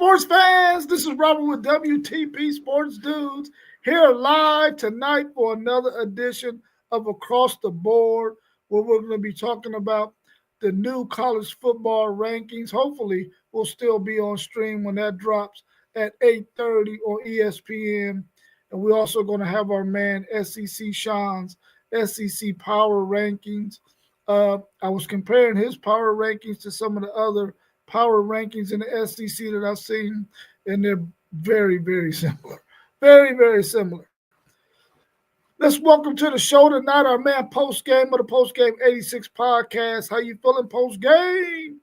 sports fans, this is Robert with WTP Sports Dudes here live tonight for another edition of Across the Board, where we're going to be talking about the new college football rankings. Hopefully, we'll still be on stream when that drops at 8:30 on ESPN. And we're also going to have our man SEC Sean's SEC Power Rankings. I was comparing his power rankings to some of the other power rankings in the SEC that I've seen, and they're very, very similar. Very, very similar. Let's welcome to the show tonight our man Post Game of the Post Game 86 podcast. How you feeling post game?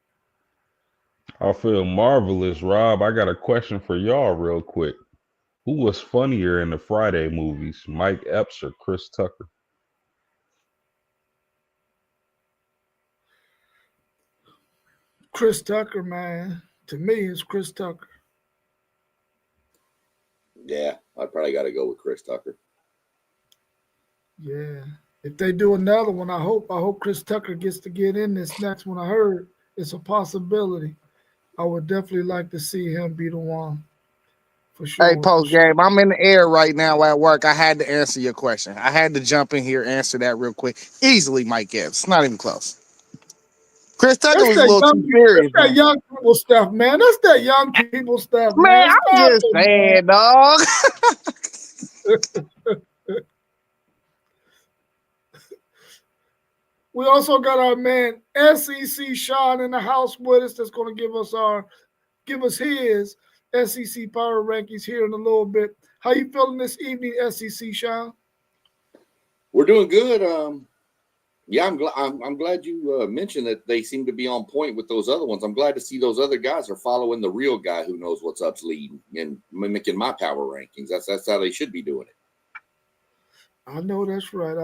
I feel marvelous, Rob. I got a question for y'all real quick. Who was funnier in the Friday movies, Mike Epps or Chris Tucker? Chris Tucker, man. To me, it's Chris Tucker. Yeah, I probably got to go with Chris Tucker. Yeah. If they do another one, I hope Chris Tucker gets to get in this next one. I heard it's a possibility. I would definitely like to see him be the one. For sure. Hey, Post Game, I'm in the air right now at work. I had to answer your question. I had to jump in here, answer that real quick. Easily, Mike Epps. Not even close. Chris Tucker was a little too serious. That's that young people stuff, man. That's that young people stuff, man. I'm just saying, dog. We also got our man SEC Sean in the house with us. That's going to give us his SEC power rankings here in a little bit. How you feeling this evening, SEC Sean? We're doing good. Yeah, I'm glad you mentioned that they seem to be on point with those other ones. I'm glad to see those other guys are following the real guy who knows what's up's leading and mimicking my power rankings. That's how they should be doing it. I know that's right.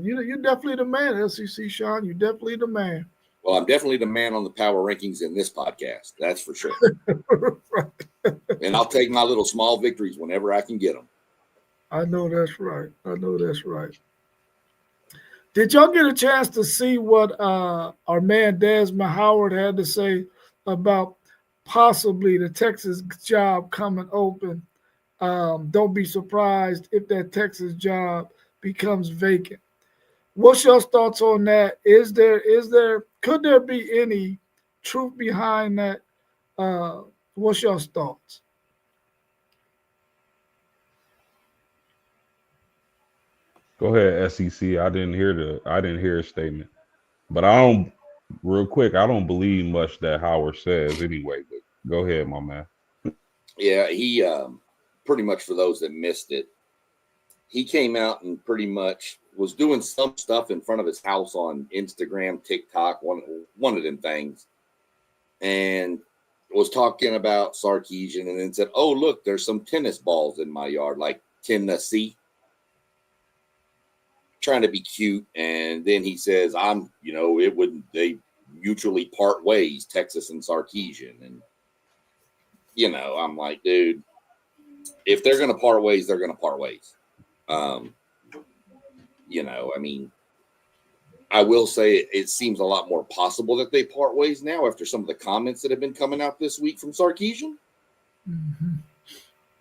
You're definitely the man, SEC Sean. You're definitely the man. Well, I'm definitely the man on the power rankings in this podcast. That's for sure. Right. And I'll take my little small victories whenever I can get them. I know that's right. Did y'all get a chance to see what our man Desmond Howard had to say about possibly the Texas job coming open? Don't be surprised if that Texas job becomes vacant. What's your thoughts on that? Could there be any truth behind that? What's your thoughts? Go ahead, SEC. I didn't hear a statement. But I don't believe much that Howard says anyway, but go ahead, my man. Yeah, he pretty much, for those that missed it, he came out and pretty much was doing some stuff in front of his house on Instagram, TikTok, one of them things, and was talking about Sarkisian, and then said, "Oh, look, there's some tennis balls in my yard, like Tennessee." Trying to be cute, and then he says, they mutually part ways, Texas and Sarkisian, and I'm like, dude, if they're gonna part ways, they're gonna part ways. I will say it seems a lot more possible that they part ways now after some of the comments that have been coming out this week from Sarkisian,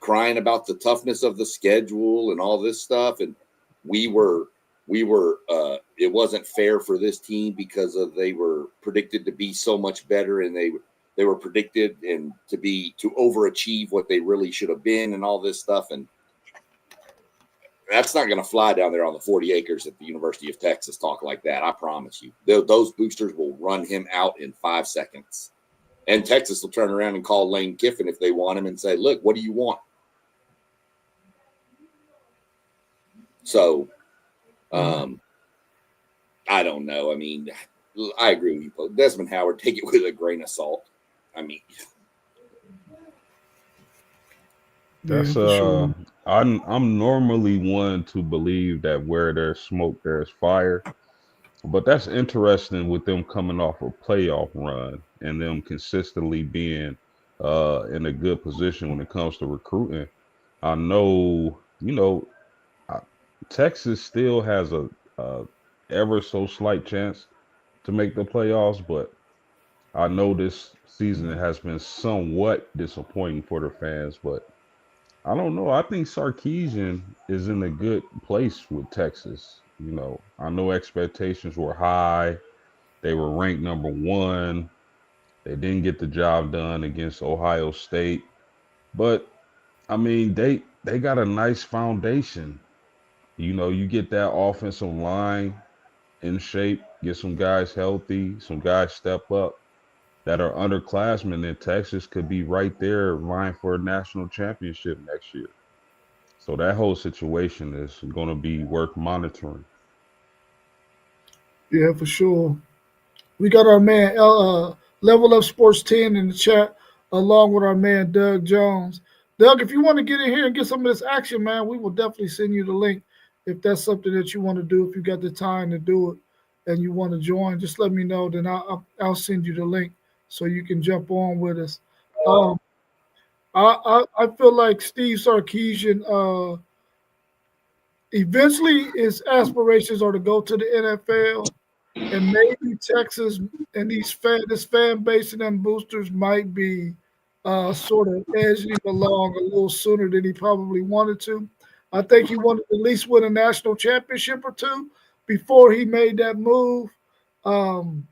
crying about the toughness of the schedule and all this stuff, and we were it wasn't fair for this team because they were predicted to be so much better, and they were predicted and to overachieve what they really should have been, and all this stuff, and that's not going to fly down there on the 40 acres at the University of Texas. Talk like that, I promise you. Those boosters will run him out in 5 seconds, and Texas will turn around and call Lane Kiffin if they want him and say, "Look, what do you want?" So. I don't know. I mean, I agree with you. Desmond Howard, take it with a grain of salt. I mean, that's sure. I'm normally one to believe that where there's smoke, there's fire. But that's interesting with them coming off a playoff run and them consistently being in a good position when it comes to recruiting. I know, Texas still has a ever so slight chance to make the playoffs, but I know this season has been somewhat disappointing for the fans, but I don't know. I think Sarkeesian is in a good place with Texas. I know expectations were high. They were ranked number 1. They didn't get the job done against Ohio State, but I mean, they got a nice foundation. You get that offensive line in shape, get some guys healthy, some guys step up that are underclassmen, and Texas could be right there vying for a national championship next year. So that whole situation is going to be worth monitoring. Yeah, for sure. We got our man Level Up Sports 10 in the chat, along with our man Doug Jones. Doug, if you want to get in here and get some of this action, man, we will definitely send you the link if that's something that you want to do. If you got the time to do it and you want to join, just let me know. Then I'll send you the link so you can jump on with us. Um, I feel like Steve Sarkeesian eventually his aspirations are to go to the NFL, and maybe Texas and this fan base and them boosters might be sort of edging him along a little sooner than he probably wanted to. I think he wanted to at least win a national championship or two before he made that move. Um,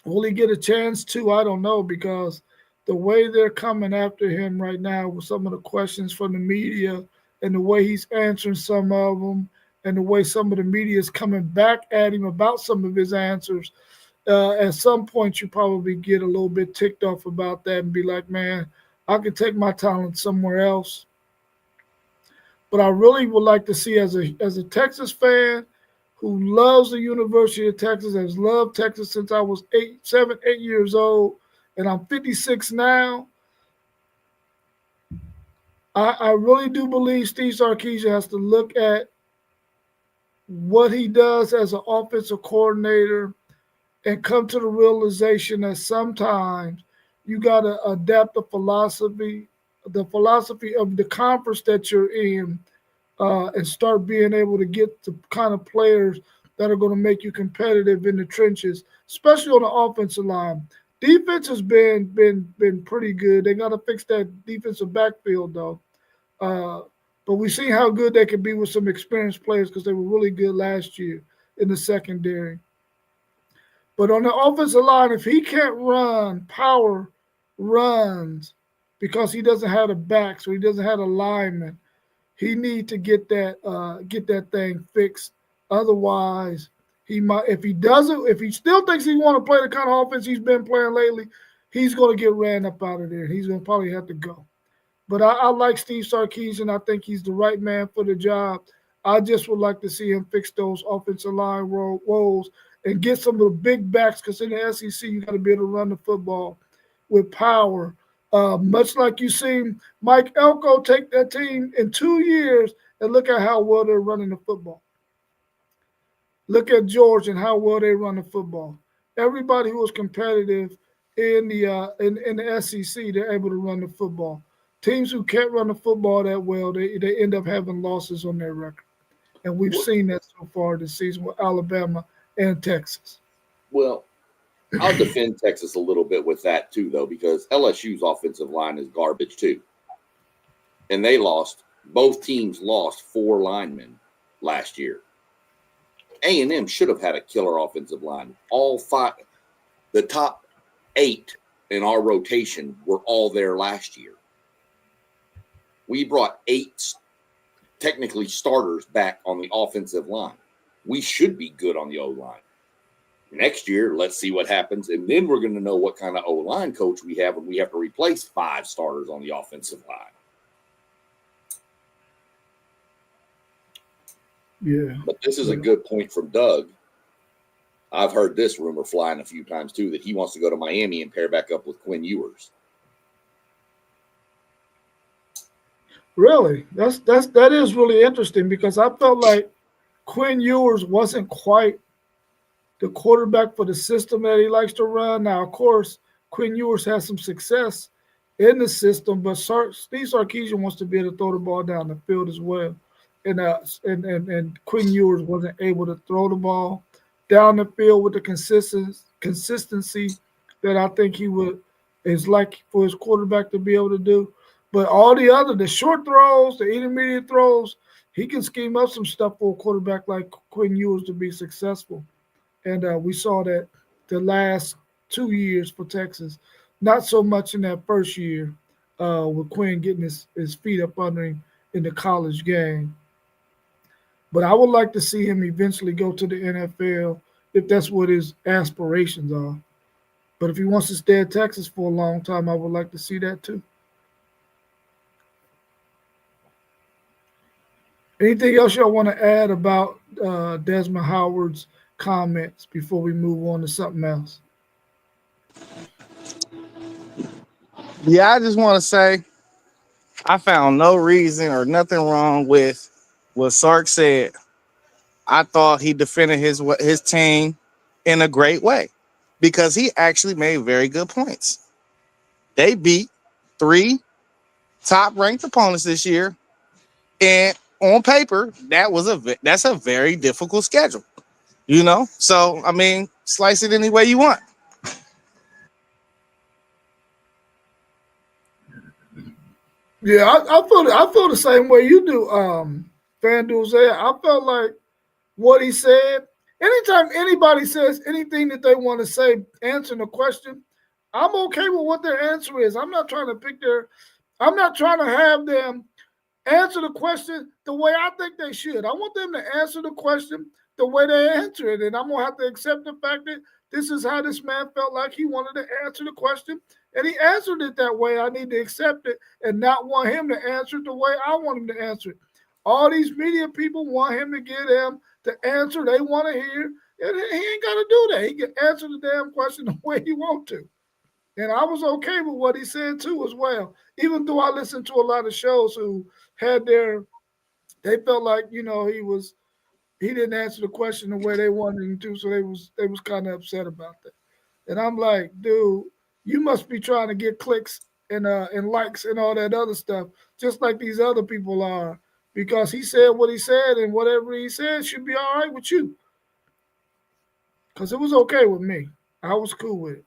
Will he get a chance to? I don't know, because the way they're coming after him right now with some of the questions from the media and the way he's answering some of them and the way some of the media is coming back at him about some of his answers, at some point you probably get a little bit ticked off about that and be like, man, I could take my talent somewhere else. But I really would like to see, as a Texas fan who loves the University of Texas, has loved Texas since I was 8 years old, and I'm 56 now. I really do believe Steve Sarkisian has to look at what he does as an offensive coordinator and come to the realization that sometimes you got to adapt the philosophy of the conference that you're in, and start being able to get the kind of players that are going to make you competitive in the trenches, especially on the offensive line. Defense has been pretty good. They got to fix that defensive backfield though. Uh, but we see how good they can be with some experienced players because they were really good last year in the secondary. But on the offensive line, if he can't run power runs because he doesn't have the backs or he doesn't have a lineman, he need to get that thing fixed. Otherwise, he might, if he still thinks he want to play the kind of offense he's been playing lately, he's going to get ran up out of there. He's going to probably have to go. But I like Steve Sarkisian. I think he's the right man for the job. I just would like to see him fix those offensive line woes and get some of the big backs, because in the SEC, you got to be able to run the football with power. Much like you seen Mike Elko take that team in 2 years, and look at how well they're running the football. Look at George and how well they run the football. Everybody who was competitive in the SEC, they're able to run the football. Teams who can't run the football that well, they end up having losses on their record. And we've seen that so far this season with Alabama and Texas. Well, I'll defend Texas a little bit with that too, though, because LSU's offensive line is garbage too. And both teams lost 4 linemen last year. A&M should have had a killer offensive line. All 5, the top 8 in our rotation were all there last year. We brought 8 technically starters back on the offensive line. We should be good on the O-line. Next year, let's see what happens, and then we're going to know what kind of O-line coach we have when we have to replace 5 starters on the offensive line. Yeah. But this is a good point from Doug. I've heard this rumor flying a few times too, that he wants to go to Miami and pair back up with Quinn Ewers. Really? That is really interesting, because I felt like Quinn Ewers wasn't quite the quarterback for the system that he likes to run. Now, of course, Quinn Ewers has some success in the system, but Steve Sarkisian wants to be able to throw the ball down the field as well. And Quinn Ewers wasn't able to throw the ball down the field with the consistency that I think he would is like for his quarterback to be able to do. But all the short throws, the intermediate throws, he can scheme up some stuff for a quarterback like Quinn Ewers to be successful. And we saw that the last 2 years for Texas, not so much in that first year with Quinn getting his feet up under him in the college game. But I would like to see him eventually go to the NFL if that's what his aspirations are. But if he wants to stay at Texas for a long time, I would like to see that too. Anything else y'all want to add about Desmond Howard's comments before we move on to something else? Yeah, I just want to say I found no reason or nothing wrong with what Sark said. I thought he defended his team in a great way because he actually made very good points. They beat 3 top-ranked opponents this year, and on paper, that's a very difficult schedule. So I mean, slice it any way you want. Yeah, I feel the same way you do, FanDuel. I felt like what he said. Anytime anybody says anything that they want to say, answering a question, I'm okay with what their answer is. I'm not trying to have them answer the question the way I think they should. I want them to answer the question the way they answer it. And I'm going to have to accept the fact that this is how this man felt like he wanted to answer the question. And he answered it that way. I need to accept it and not want him to answer it the way I want him to answer it. All these media people want him to get them the answer they want to hear. And he ain't got to do that. He can answer the damn question the way he want to. And I was okay with what he said too as well. Even though I listened to a lot of shows who had they felt like, he didn't answer the question the way they wanted him to, so they was kind of upset about that. And I'm like, dude, you must be trying to get clicks and likes and all that other stuff, just like these other people are, because he said what he said, and whatever he said should be all right with you. Because it was okay with me. I was cool with it.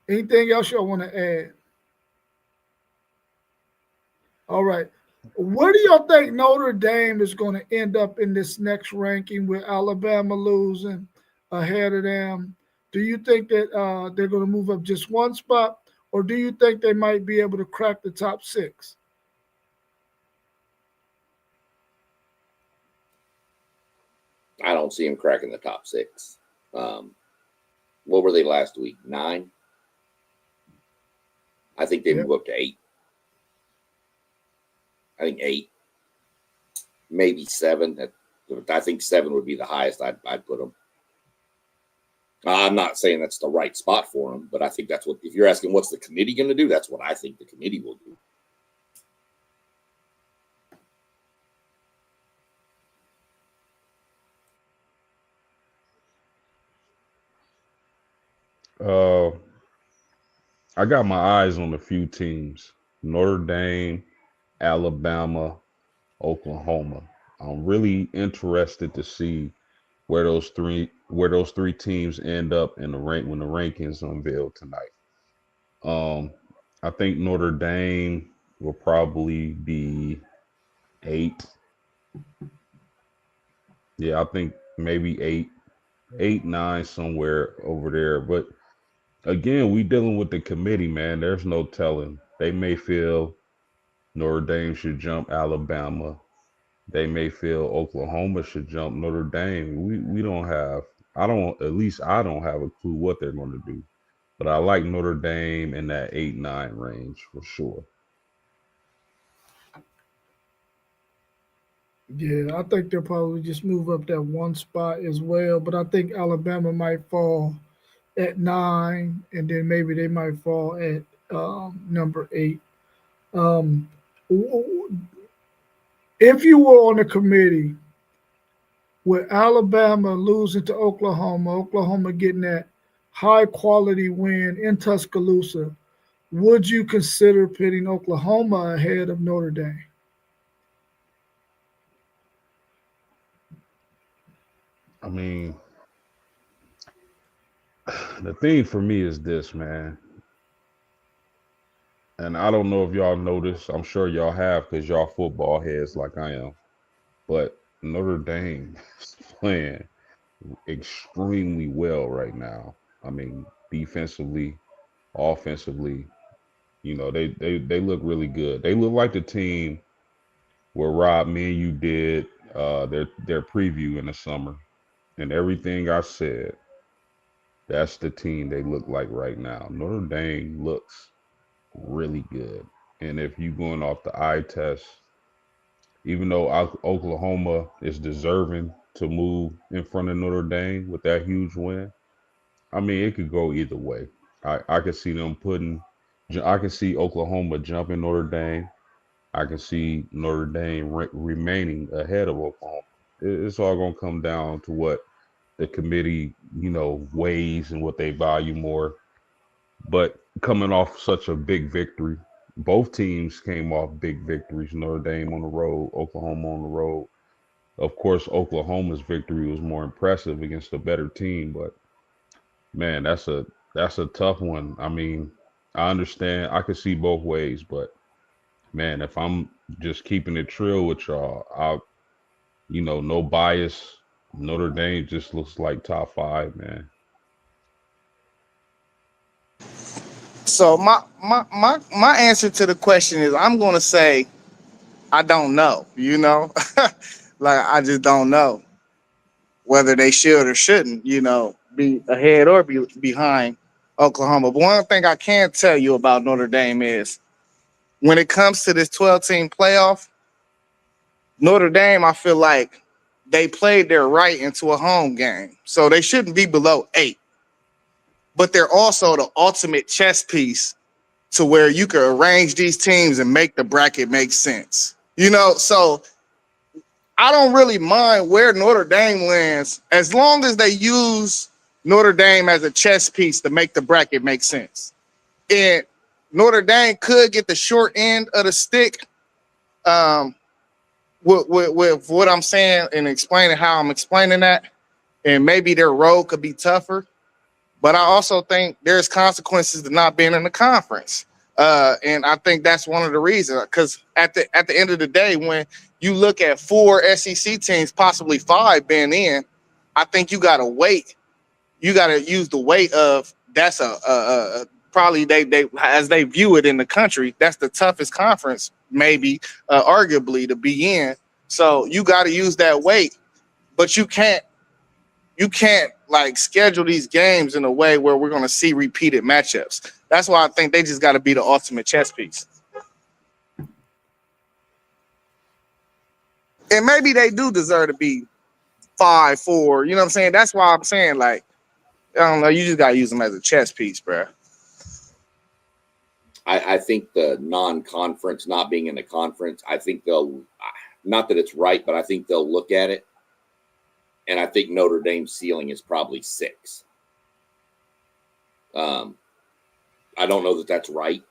Anything else y'all want to add? All right. Where do y'all think Notre Dame is going to end up in this next ranking with Alabama losing ahead of them? Do you think that they're going to move up just one spot, or do you think they might be able to crack the top 6? I don't see them cracking the top 6. What were they last week? 9? I think they move up to 8. I think 8, maybe 7. I think 7 would be the highest I'd put them. I'm not saying that's the right spot for them, but I think that's what, if you're asking what's the committee going to do, that's what I think the committee will do. I got my eyes on a few teams: Notre Dame, Alabama, Oklahoma. I'm really interested to see where those three teams end up in the rank when the rankings unveiled tonight. I think Notre Dame will probably be 8. Yeah, I think maybe 8, 9, somewhere over there. But again, we dealing with the committee, man. There's no telling. They may feel Notre Dame should jump Alabama. They may feel Oklahoma should jump Notre Dame. We don't have, at least I don't have a clue what they're going to do. But I like Notre Dame in that 8, 9 range for sure. Yeah, I think they'll probably just move up that one spot as well. But I think Alabama might fall at 9, and then maybe they might fall at number 8. Um, if you were on the committee with Alabama losing to Oklahoma getting that high quality win in Tuscaloosa, would you consider pitting Oklahoma ahead of Notre Dame? I mean, the thing for me is this, man. And I don't know if y'all noticed. I'm sure y'all have because y'all football heads like I am. But Notre Dame is playing extremely well right now. I mean, defensively, offensively, they look really good. They look like the team where Rob, me and you did their preview in the summer. And everything I said, that's the team they look like right now. Notre Dame looks really good. And if you going off the eye test, even though Oklahoma is deserving to move in front of Notre Dame with that huge win, I mean, it could go either way. I could see I could see Oklahoma jumping Notre Dame. I can see Notre Dame remaining ahead of Oklahoma. It's all going to come down to what the committee, weighs and what they value more. But coming off such a big victory, both teams came off big victories. Notre Dame on the road, Oklahoma on the road. Of course, Oklahoma's victory was more impressive against a better team, but man, that's a tough one. I mean, I understand. I could see both ways, but man, if I'm just keeping it trill with y'all, no bias. Notre Dame just looks like top 5, man. So my answer to the question is I'm gonna say I don't know. Like I just don't know whether they should or shouldn't. Be ahead or be behind Oklahoma. But one thing I can tell you about Notre Dame is when it comes to this 12-team playoff, Notre Dame, I feel like they played their right into a home game. So they shouldn't be below 8. But they're also the ultimate chess piece to where you can arrange these teams and make the bracket make sense. So I don't really mind where Notre Dame lands as long as they use Notre Dame as a chess piece to make the bracket make sense. And Notre Dame could get the short end of the stick with what I'm saying and explaining how I'm explaining that. And maybe their road could be tougher. But I also think there's consequences to not being in the conference. And I think that's one of the reasons. Because at the end of the day, when you look at 4 SEC teams, possibly 5 being in, I think you got to wait. You got to use the weight of that's a probably they as they view it in the country, that's the toughest conference, maybe arguably to be in. So you got to use that weight, but you can't like schedule these games in a way where we're going to see repeated matchups. That's why I think they just got to be the ultimate chess piece. And maybe they do deserve to be 5-4. You know what I'm saying? That's why I'm saying, like, I don't know. You just got to use them as a chess piece, bro. I think the non-conference, not being in the conference, I think they'll, not that it's right, but I think they'll look at it. And I think Notre Dame's ceiling is probably 6. I don't know that that's right.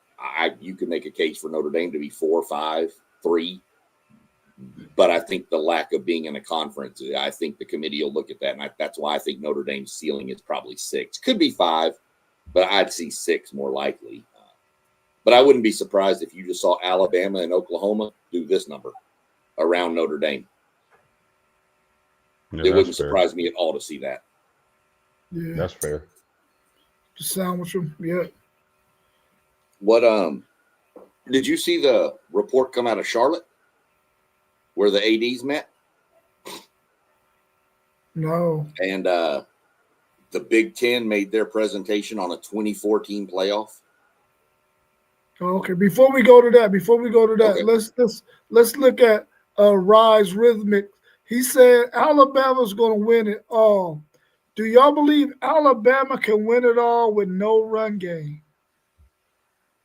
You can make a case for Notre Dame to be 4, 5, 3. But I think the lack of being in a conference, I think the committee will look at that. And that's why I think Notre Dame's ceiling is probably 6. Could be 5, but I'd see 6 more likely. But I wouldn't be surprised if you just saw Alabama and Oklahoma do this number around Notre Dame. Yeah, it wouldn't fair. surprise me at all to see that. Yeah, that's fair. To sandwich them, yeah. What did you see the report come out of Charlotte where the ADs met? No. And the Big Ten made their presentation on a 2014 playoff. Okay. Before we go to that, Okay. let's look at Rise Rhythmic. He said Alabama's going to win it all. Do y'all believe Alabama can win it all with no run game?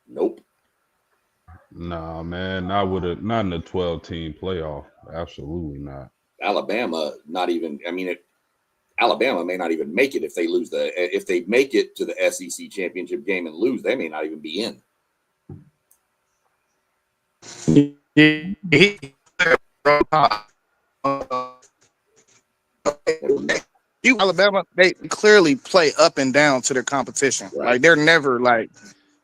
Nope. Nah, man, not in the 12-team playoff. Absolutely not. Alabama, not even. I mean, Alabama may not even make it if they lose if they make it to the SEC championship game and lose, they may not even be in. You Alabama, they clearly play up and down to their competition. Right. Like they're never like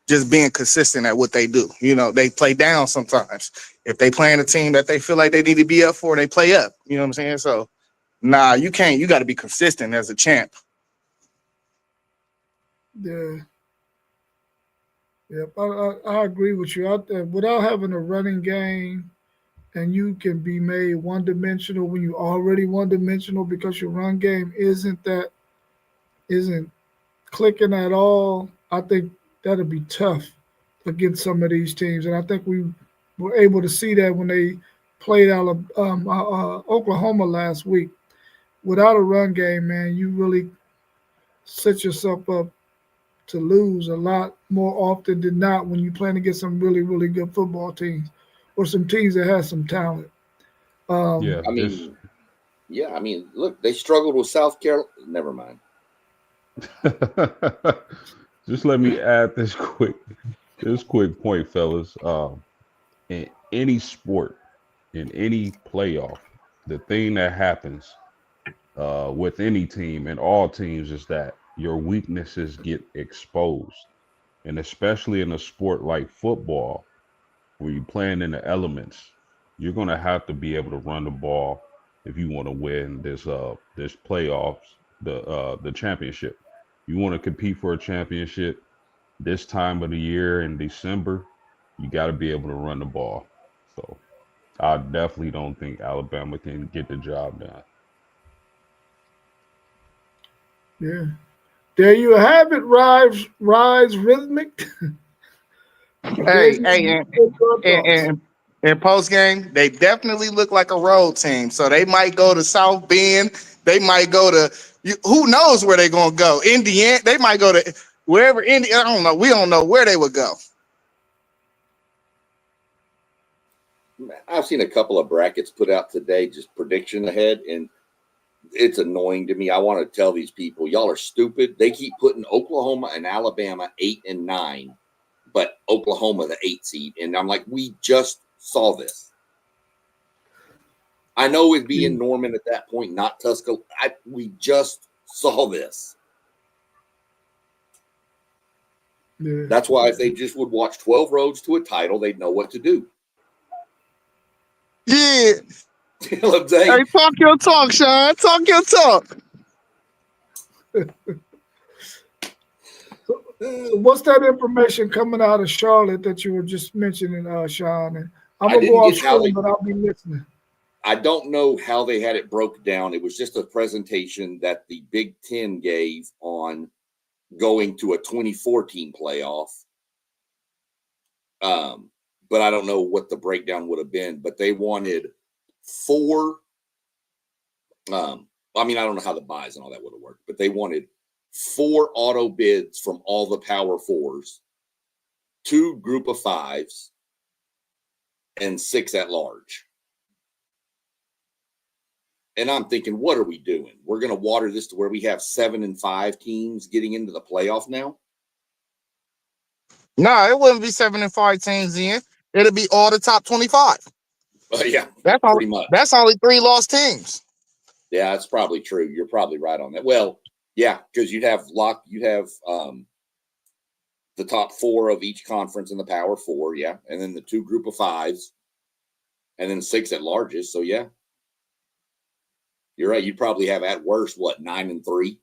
just being consistent at what they do. You know, they play down sometimes. If they playing a team that they feel like they need to be up for, they play up. You know what I'm saying? So, nah, you can't. You got to be consistent as a champ. Yeah. Yep, I agree with you. Without having a running game, and you can be made one dimensional when you already one dimensional because your run game isn't clicking at all. I think that'll be tough against some of these teams, and I think we were able to see that when they played Oklahoma last week. Without a run game, man, you really set yourself up to lose a lot more often than not when you're playing against some really, really good football teams or some teams that have some talent. Yeah, I mean, yeah, I mean, look, they struggled with South Carolina. Never mind. just let me add this quick point, fellas. In any sport, in any playoff, the thing that happens with any team and all teams is that your weaknesses get exposed. And especially in a sport like football, where you're playing in the elements, you're gonna have to be able to run the ball if you want to win this playoffs, the championship. You want to compete for a championship this time of the year in December, you got to be able to run the ball. So I definitely don't think Alabama can get the job done. Yeah. There you have it, Rise Rhythmic. Hey, in post game, they definitely look like a road team. So they might go to South Bend. They might go to who knows where they're gonna go. Indiana. They might go to wherever. I don't know. We don't know where they would go. I've seen a couple of brackets put out today, just prediction ahead, and it's annoying to me. I want to tell these people, y'all are stupid. They keep putting Oklahoma and Alabama 8 and 9, but Oklahoma the 8 seed, and I'm like, we just saw this. I know it'd be in Norman at that point, not Tuscaloosa. We just saw this. Yeah. That's why if they just would watch 12 Roads to a Title, they'd know what to do. Yeah. You know what I'm saying? Hey, talk your talk, Sean. Talk your talk. So what's that information coming out of Charlotte that you were just mentioning, Sean? And I'm going to go off screen, but I'll be listening. I don't know how they had it broke down. It was just a presentation that the Big Ten gave on going to a 2014 playoff. But I don't know what the breakdown would have been. But they wanted 4. I mean, I don't know how the buys and all that would have worked, but they wanted 4 auto bids from all the Power 4s, 2 group of 5s, and 6 at large. And I'm thinking, what are we doing? We're going to water this to where we have 7 and 5 teams getting into the playoff now? No, it wouldn't be 7 and 5 teams in. It'll be all the top 25. Yeah, that's pretty much. That's only 3 lost teams. Yeah, that's probably true. You're probably right on that. Well, yeah, because you'd have the top 4 of each conference in the Power 4, yeah, and then the 2 group of 5s, and then 6 at largest. So yeah, you're right. You'd probably have at worst 9 and 3.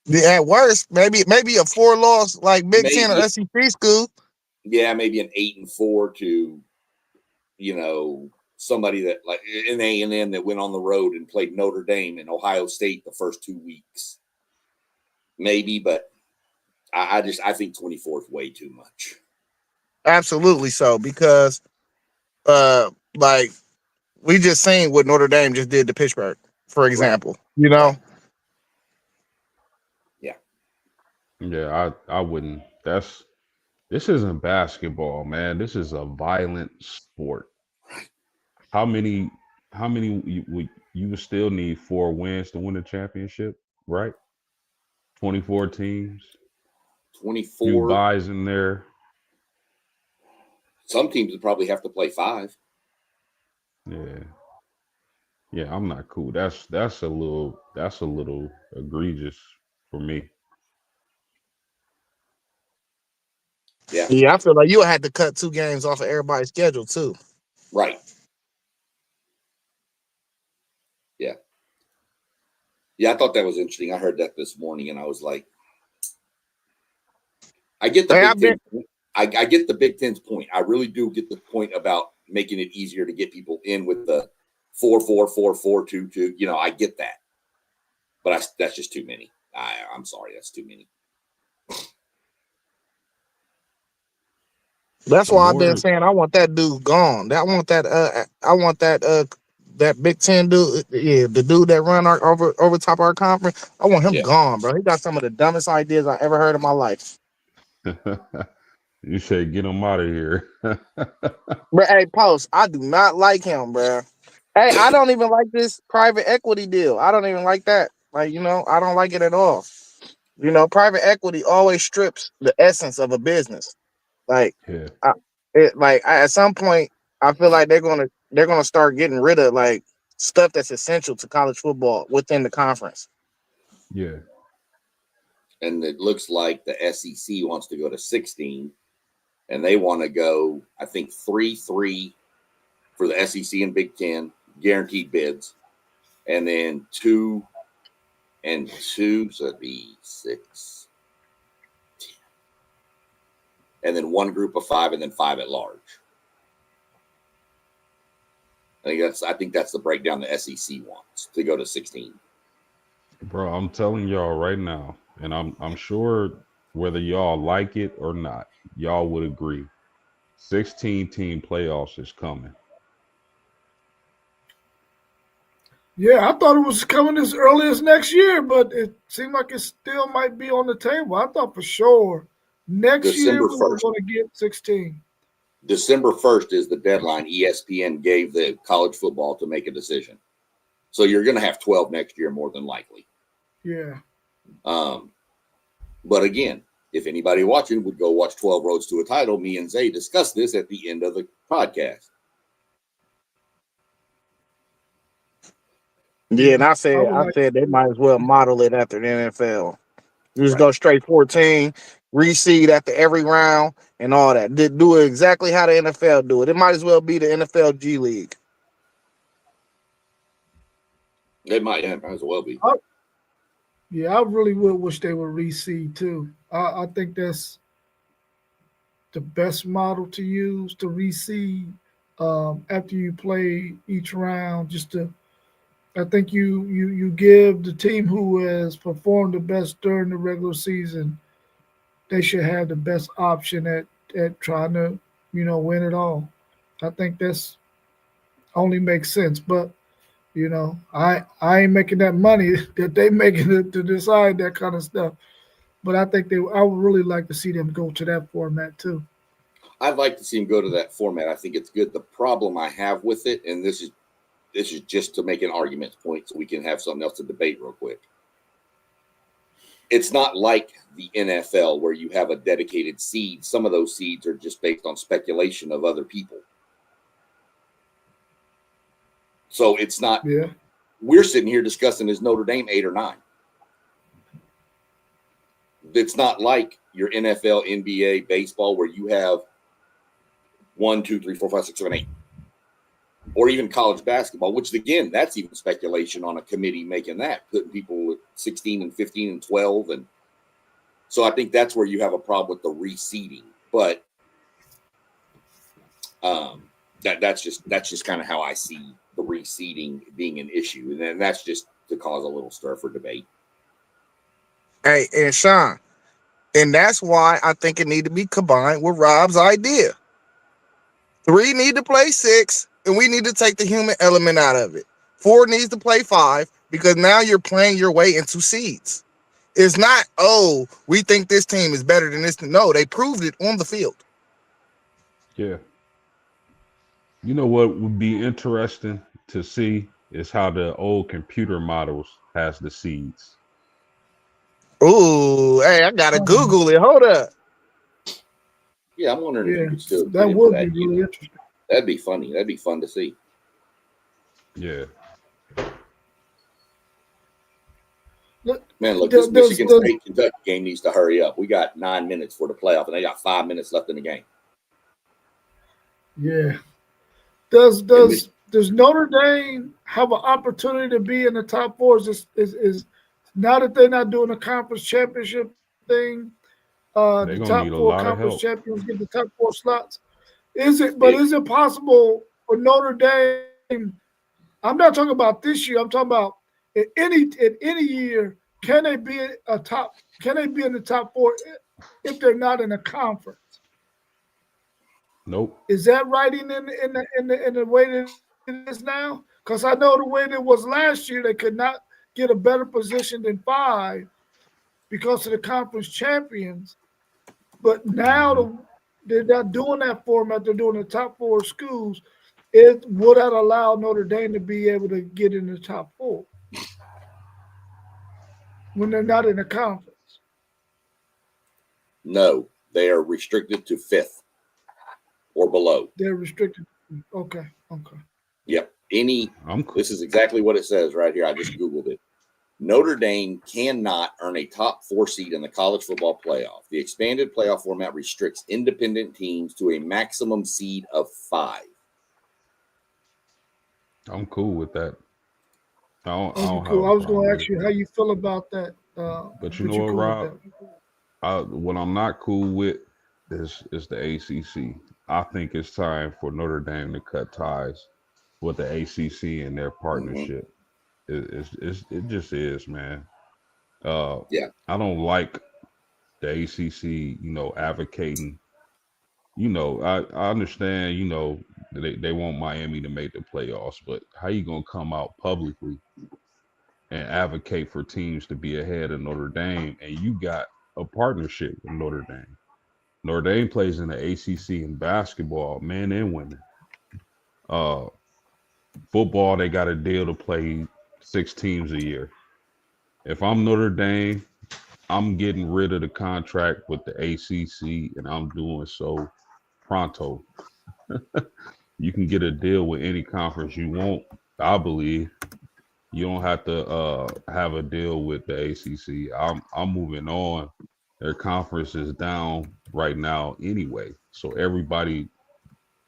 Yeah, at worst, maybe a 4 loss like Big Ten or SEC school. Yeah, maybe an 8 and 4 to, somebody that like an A&M that went on the road and played Notre Dame and Ohio State the first 2 weeks. Maybe, but I think 24 is way too much. Absolutely so, because like we just seen what Notre Dame just did to Pittsburgh, for example. Right. Yeah, I wouldn't. This isn't basketball, man. This is a violent sport. How many you would still need 4 wins to win a championship, right? 24 teams. 24. Few buys in there. Some teams would probably have to play 5. Yeah. Yeah, I'm not cool. That's a little egregious for me. Yeah, Yeah, I feel like you had to cut 2 games off of everybody's schedule too. right. Yeah, yeah. I thought that was interesting. I heard that this morning, and I was like, I get the Hey, Big I've been Ten. I get the Big Ten's point. I really do get the point about making it easier to get people in with the 4-4-4-4-2-2. I get that, but that's just too many. I'm sorry, that's too many. That's The why I've been more, saying I want that dude gone. I want that Big Ten dude, yeah, the dude that run our over top our conference. I want him Yeah, gone, bro. He got some of the dumbest ideas I ever heard in my life. you say get them out of here. But hey, Post, I do not like him, bro. Hey, I don't even like this private equity deal. I don't even like that. Like, I don't like it at all. Private equity always strips the essence of a business. Like, Yeah, I, at some point, I feel like they're gonna start getting rid of like stuff that's essential to college football within the conference. yeah, and it looks like the SEC wants to go to 16, and they want to go, I think, 3-3 for the SEC and Big Ten guaranteed bids, and then 2-2, so that'd be 6, and then one group of 5, and then 5 at large. I think that's the breakdown the SEC wants to go to 16. bro. I'm telling y'all right now, and I'm sure whether y'all like it or not, y'all would agree. 16 team playoffs is coming. Yeah, I thought it was coming as early as next year, but it seemed like it still might be on the table. I thought for sure next year December we were 1st. going to get 16. December 1st is the deadline ESPN gave the college football to make a decision. So you're going to have 12 next year, more than likely. Yeah. But again, if anybody watching would go watch 12 Roads to a Title, me and Zay discuss this at the end of the podcast. Yeah, and Yeah. I I said would I like said they to. might as well model it after the NFL. You just Right. go straight 14, reseed after every round, and all that. Do it exactly how the NFL do it. It might as well be the NFL G League. It might as well be. Yeah, I really would wish they would reseed too. I think that's the best model to use to reseed after you play each round. I think you give the team who has performed the best during the regular season. They should have the best option at trying to win it all. I think that's only makes sense. But I ain't making that money that they making to decide that kind of stuff. But I would really like to see them go to that format too. I'd like to see him go to that format. I think it's good. The problem I have with it, and this is just to make an argument point so we can have something else to debate real quick. It's not like the NFL where you have a dedicated seed. Some of those seeds are just based on speculation of other people. So it's not, Yeah, we're sitting here discussing is Notre Dame 8 or 9. It's not like your NFL, NBA, baseball where you have 1, 2, 3, 4, 5, 6, 7, 8. Or even college basketball, which again, that's even speculation on a committee making that, putting people at 16 and 15 and 12. And so I think that's where you have a problem with the reseeding. But that's just kind of how I see the reseeding being an issue. And then that's just to cause a little stir for debate. Hey, and Sean, and that's why I think it need to be combined with Rob's idea. 3 need to play 6, and we need to take the human element out of it. 4 needs to play 5 because now you're playing your way into seeds. It's not, oh, we think this team is better than this. No, they proved it on the field. Yeah. You know what would be interesting to see is how the old computer models has the seeds. Ooh, hey, I gotta um, Google it. Hold up. Yeah, I'm wondering if you yeah, could still get that into would be that. really interesting. That'd be funny. That'd be fun to see. Yeah. Man, look, this Michigan State Kentucky game needs to hurry up. We got 9 minutes for the playoff, and they got 5 minutes left in the game. Yeah. Does Notre Dame have an opportunity to be in the top four? Is now that they're not doing the conference championship thing, the top four conference champions get the top four slots? Is it possible for Notre Dame? I'm not talking about this year. I'm talking about in any year. Can they be in the top four if they're not in a conference? Nope. Is that writing in the way that it is now? Because I know the way that it was last year, they could not get a better position than 5 because of the conference champions. But now they're not doing that format. They're doing the top 4 schools. It would that allow Notre Dame to be able to get in the top 4 when they're not in a conference? No, they are restricted to 5th or below. They're restricted. Okay. Yep. This is exactly what it says right here. I just Googled it. Notre Dame cannot earn a top 4 seed in the college football playoff. The expanded playoff format restricts independent teams to a maximum seed of 5. I'm cool with that. I was going to ask you how you feel about that. But you know what, Rob? What I'm not cool with is the ACC. I think it's time for Notre Dame to cut ties with the ACC and their partnership. It just is, man. I don't like the ACC, advocating. I understand, they want Miami to make the playoffs, but how you gonna come out publicly and advocate for teams to be ahead of Notre Dame, and you got a partnership with Notre Dame? Notre Dame plays in the ACC in basketball, men and women. Football, they got a deal to play 6 teams a year. If I'm Notre Dame, I'm getting rid of the contract with the ACC, and I'm doing so pronto. You can get a deal with any conference you want, I believe. You don't have to have a deal with the ACC. I'm moving on. Their conference is down right now anyway. So everybody,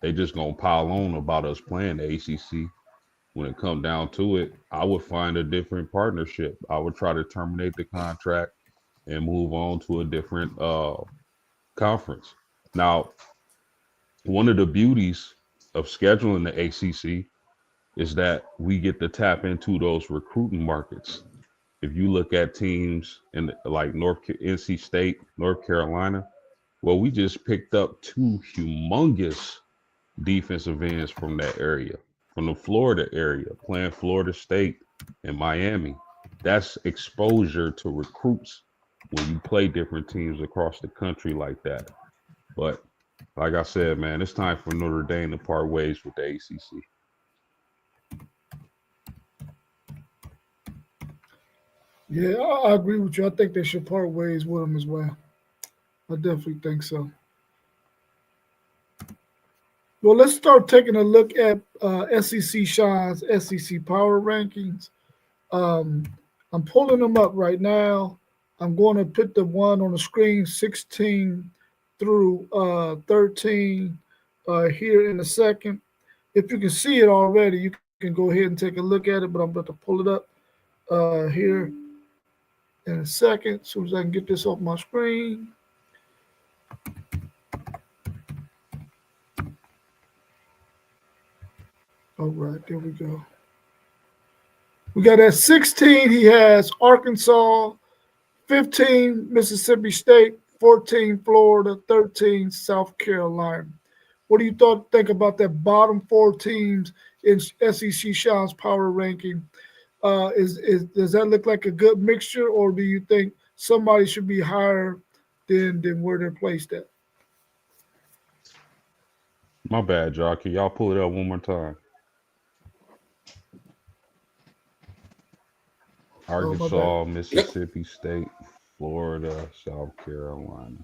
they just gonna pile on about us playing the ACC. When it come down to it, I would find a different partnership. I would try to terminate the contract and move on to a different conference. Now, one of the beauties of scheduling the ACC is that we get to tap into those recruiting markets. If you look at teams in like NC State, North Carolina, well, we just picked up 2 humongous defensive ends from that area, from the Florida area, playing Florida State and Miami. That's exposure to recruits when you play different teams across the country like that. But like I said, man, it's time for Notre Dame to part ways with the ACC. Yeah, I agree with you. I think they should part ways with them as well. I definitely think so. Well, let's start taking a look at SEC Sean's SEC Power Rankings. I'm pulling them up right now. I'm going to put the one on the screen, 16 through 13, here in a second. If you can see it already, you can go ahead and take a look at it, but I'm about to pull it up here in a second, as soon as I can get this off my screen. All right, there we go. We got at 16, he has Arkansas, 15, Mississippi State, 14, Florida, 13, South Carolina. What do you think about that bottom 4 teams in SEC Sean's power ranking? Does that look like a good mixture, or do you think somebody should be higher than where they're placed at? My bad, y'all. Can y'all pull it up one more time? Arkansas, Mississippi State, Florida, South Carolina.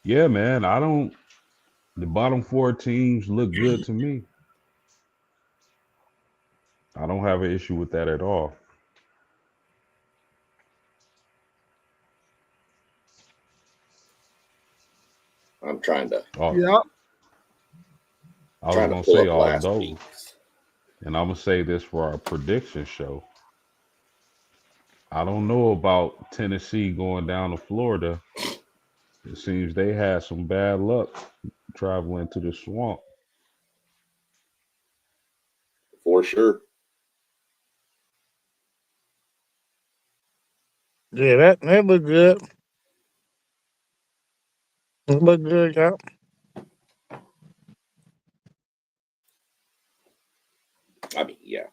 Yeah, man. The bottom 4 teams look good to me. I don't have an issue with that at all. I'm trying to. Yeah. I was Trying to gonna pull say up all last those, week's. and I'm gonna say this for our prediction show. I don't know about Tennessee going down to Florida. It seems they had some bad luck traveling to the swamp. For sure. Yeah, that look good. It look good, yeah. I mean, yeah.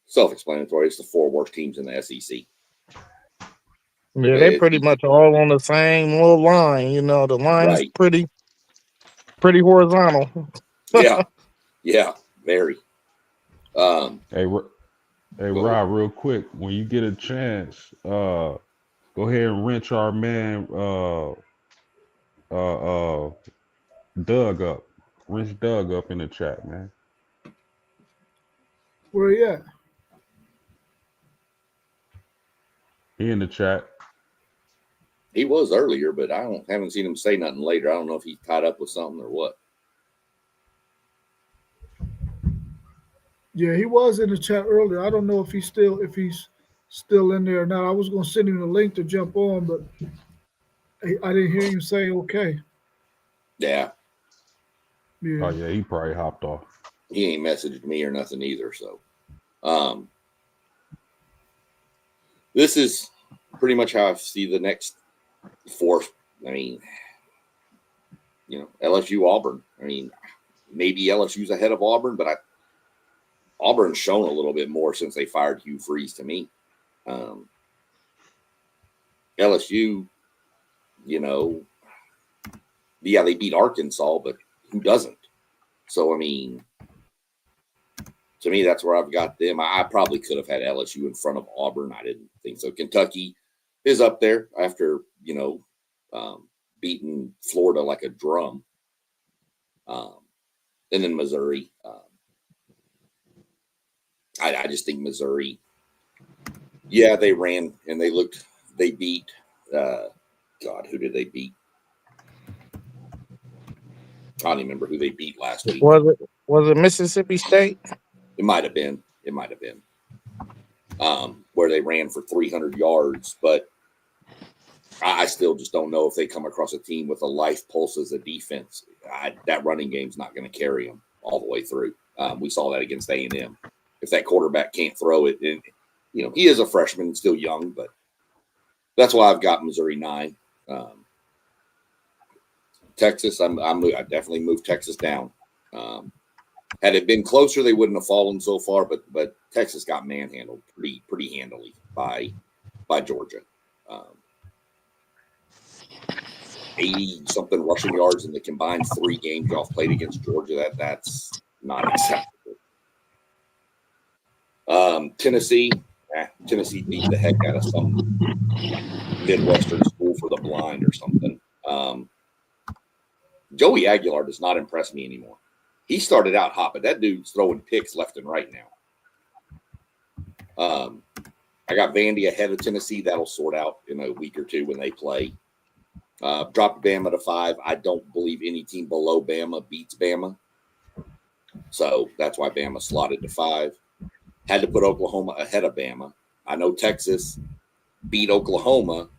Self-explanatory. It's the 4 worst teams in the SEC. Yeah, they pretty much all on the same little line. You know, the line is Right. pretty horizontal. Yeah. Yeah. Very. Hey, Rob, real quick, when you get a chance, go ahead and wrench our man, Doug up. Wrench Doug up in the chat, man. Where he at? He in the chat. He was earlier, but I haven't seen him say nothing later. I don't know if he's tied up with something or what. Yeah, he was in the chat earlier. I don't know if he's still in there or not. I was gonna send him the link to jump on, but I didn't hear him say okay. Yeah. Yeah. Oh yeah, he probably hopped off. He ain't messaged me or nothing either. So, this is pretty much how I see the next 4. I mean, LSU, Auburn. I mean, maybe LSU's ahead of Auburn, but Auburn's shown a little bit more since they fired Hugh Freeze to me. LSU, yeah, they beat Arkansas, but who doesn't? So, I mean, to me, that's where I've got them. I probably could have had LSU in front of Auburn. I didn't think so. Kentucky is up there after, beating Florida like a drum. And then Missouri. I just think Missouri, yeah, they ran and they beat, who did they beat? I don't remember who they beat last week. Was it Mississippi State? It might have been. Where they ran for 300 yards, but I still just don't know if they come across a team with a life pulse as a defense. That running game's not going to carry them all the way through. We saw that against A&M. If that quarterback can't throw it, and he is a freshman, still young, but that's why I've got Missouri 9. Texas, I definitely moved Texas down. Had it been closer, they wouldn't have fallen so far, but Texas got manhandled pretty handily by Georgia. 80-something rushing yards in the combined 3 games y'all played against Georgia. That's not acceptable. Tennessee beat the heck out of some Midwestern school for the blind or something. Joey Aguilar does not impress me anymore. He started out hot, but that dude's throwing picks left and right now. I got Vandy ahead of Tennessee. That'll sort out in a week or two when they play. Dropped Bama to 5. I don't believe any team below Bama beats Bama. So that's why Bama slotted to 5. Had to put Oklahoma ahead of Bama. I know Texas beat Oklahoma,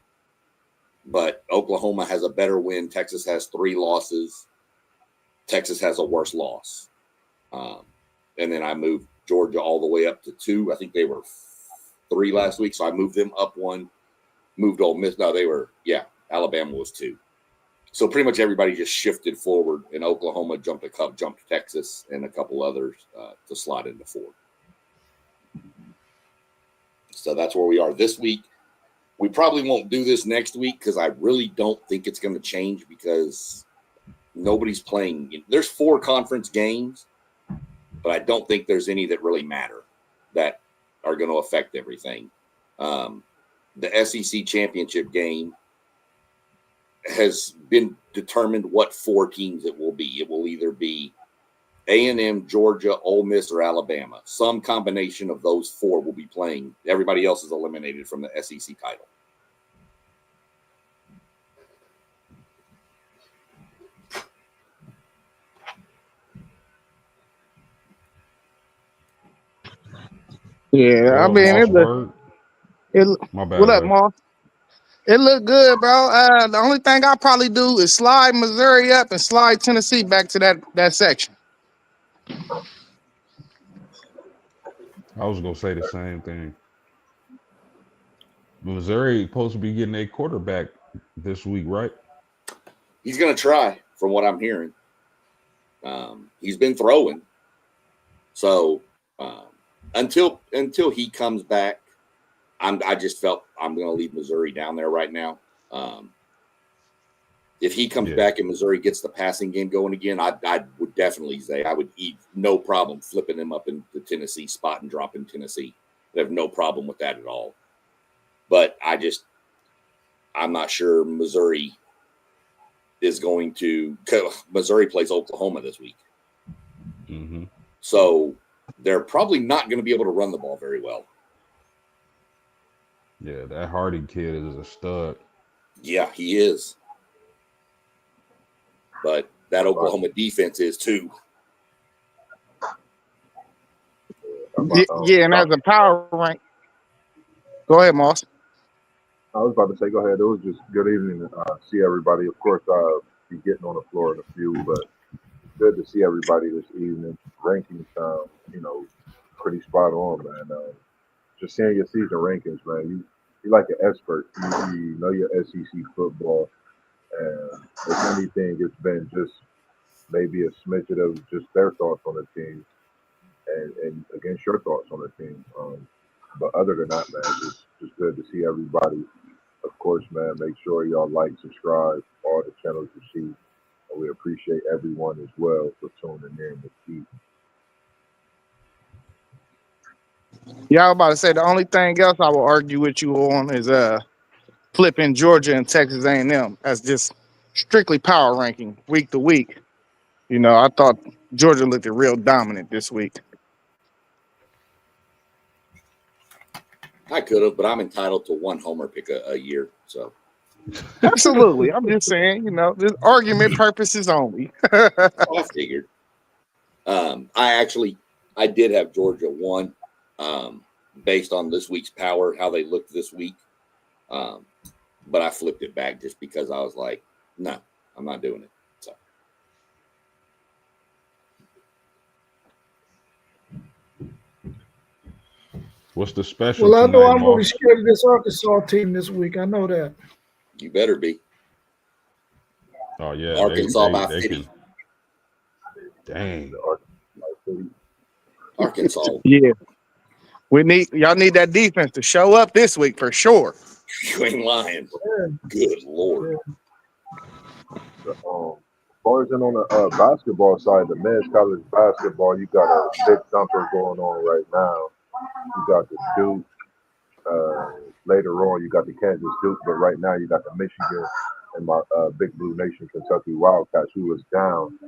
but Oklahoma has a better win. Texas has 3 losses. Texas has a worse loss. And then I moved Georgia all the way up to 2. I think they were 3 last week, so I moved them up 1. Moved Ole Miss. No, Alabama was 2. So pretty much everybody just shifted forward, and Oklahoma jumped Texas and a couple others to slot into 4. So that's where we are this week. We probably won't do this next week because I really don't think it's going to change because nobody's playing. There's 4 conference games, but I don't think there's any that really matter that are going to affect everything. The SEC championship game has been determined what 4 teams it will be. It will either be A&M, Georgia, Ole Miss, or Alabama. Some combination of those 4 will be playing. Everybody else is eliminated from the SEC title. Yeah, I Well, mean Moss Word. My what bad, up, bro. Moss? It looked good, bro. The only thing I probably do is slide Missouri up and slide Tennessee back to that section. I was gonna say the same thing. Missouri supposed to be getting a quarterback this week, right? He's going to try, from what I'm hearing. He's been throwing. So until he comes back, I just felt I'm going to leave Missouri down there right now. If he comes back and Missouri gets the passing game going again, I would definitely say I would no problem flipping him up in the Tennessee spot and dropping Tennessee. I have no problem with that at all. But I'm not sure Missouri is going to. Missouri plays Oklahoma this week. Mm-hmm. So they're probably not going to be able to run the ball very well. Yeah, that Hardy kid is a stud. Yeah, he is. But that Oklahoma defense is too. Yeah, and as a power rank. Go ahead, Moss. I was about to say, go ahead. It was just good evening to see everybody. Of course, I'll be getting on the floor in a few, but good to see everybody this evening. Rankings, pretty spot on, man. Just seeing your season rankings, man. You like an expert. You know your SEC football, and if anything, it's been just maybe a smidget of just their thoughts on the team, and against your thoughts on the team. But other than that, man, just good to see everybody. Of course, man, make sure y'all like, subscribe, all the channels you see. And we appreciate everyone as well for tuning in this evening. Yeah, I was about to say the only thing else I will argue with you on is flipping Georgia and Texas A&M as just strictly power ranking week to week. You know, I thought Georgia looked real dominant this week. I could have, but I'm entitled to one homer pick a year. So Absolutely. I'm just saying, you know, this argument purposes only. I figured. I did have Georgia one based on this week's power, how they looked this week. But I flipped it back just because I was like, no, I'm not doing it. So. What's the special? Well, I know tonight, I'm really Moss? scared of this Arkansas team this week. I know that. You better be. Oh yeah, Arkansas by they 50. can. Dang. Arkansas. Yeah. Y'all need that defense to show up this week for sure. You ain't lying. Yeah. Good Lord. As far as on the basketball side, the men's college basketball, you got a big thumper going on right now. You got the Duke. Later on, you got the Kansas Duke, but right now you got the Michigan and my Big Blue Nation Kentucky Wildcats, who was down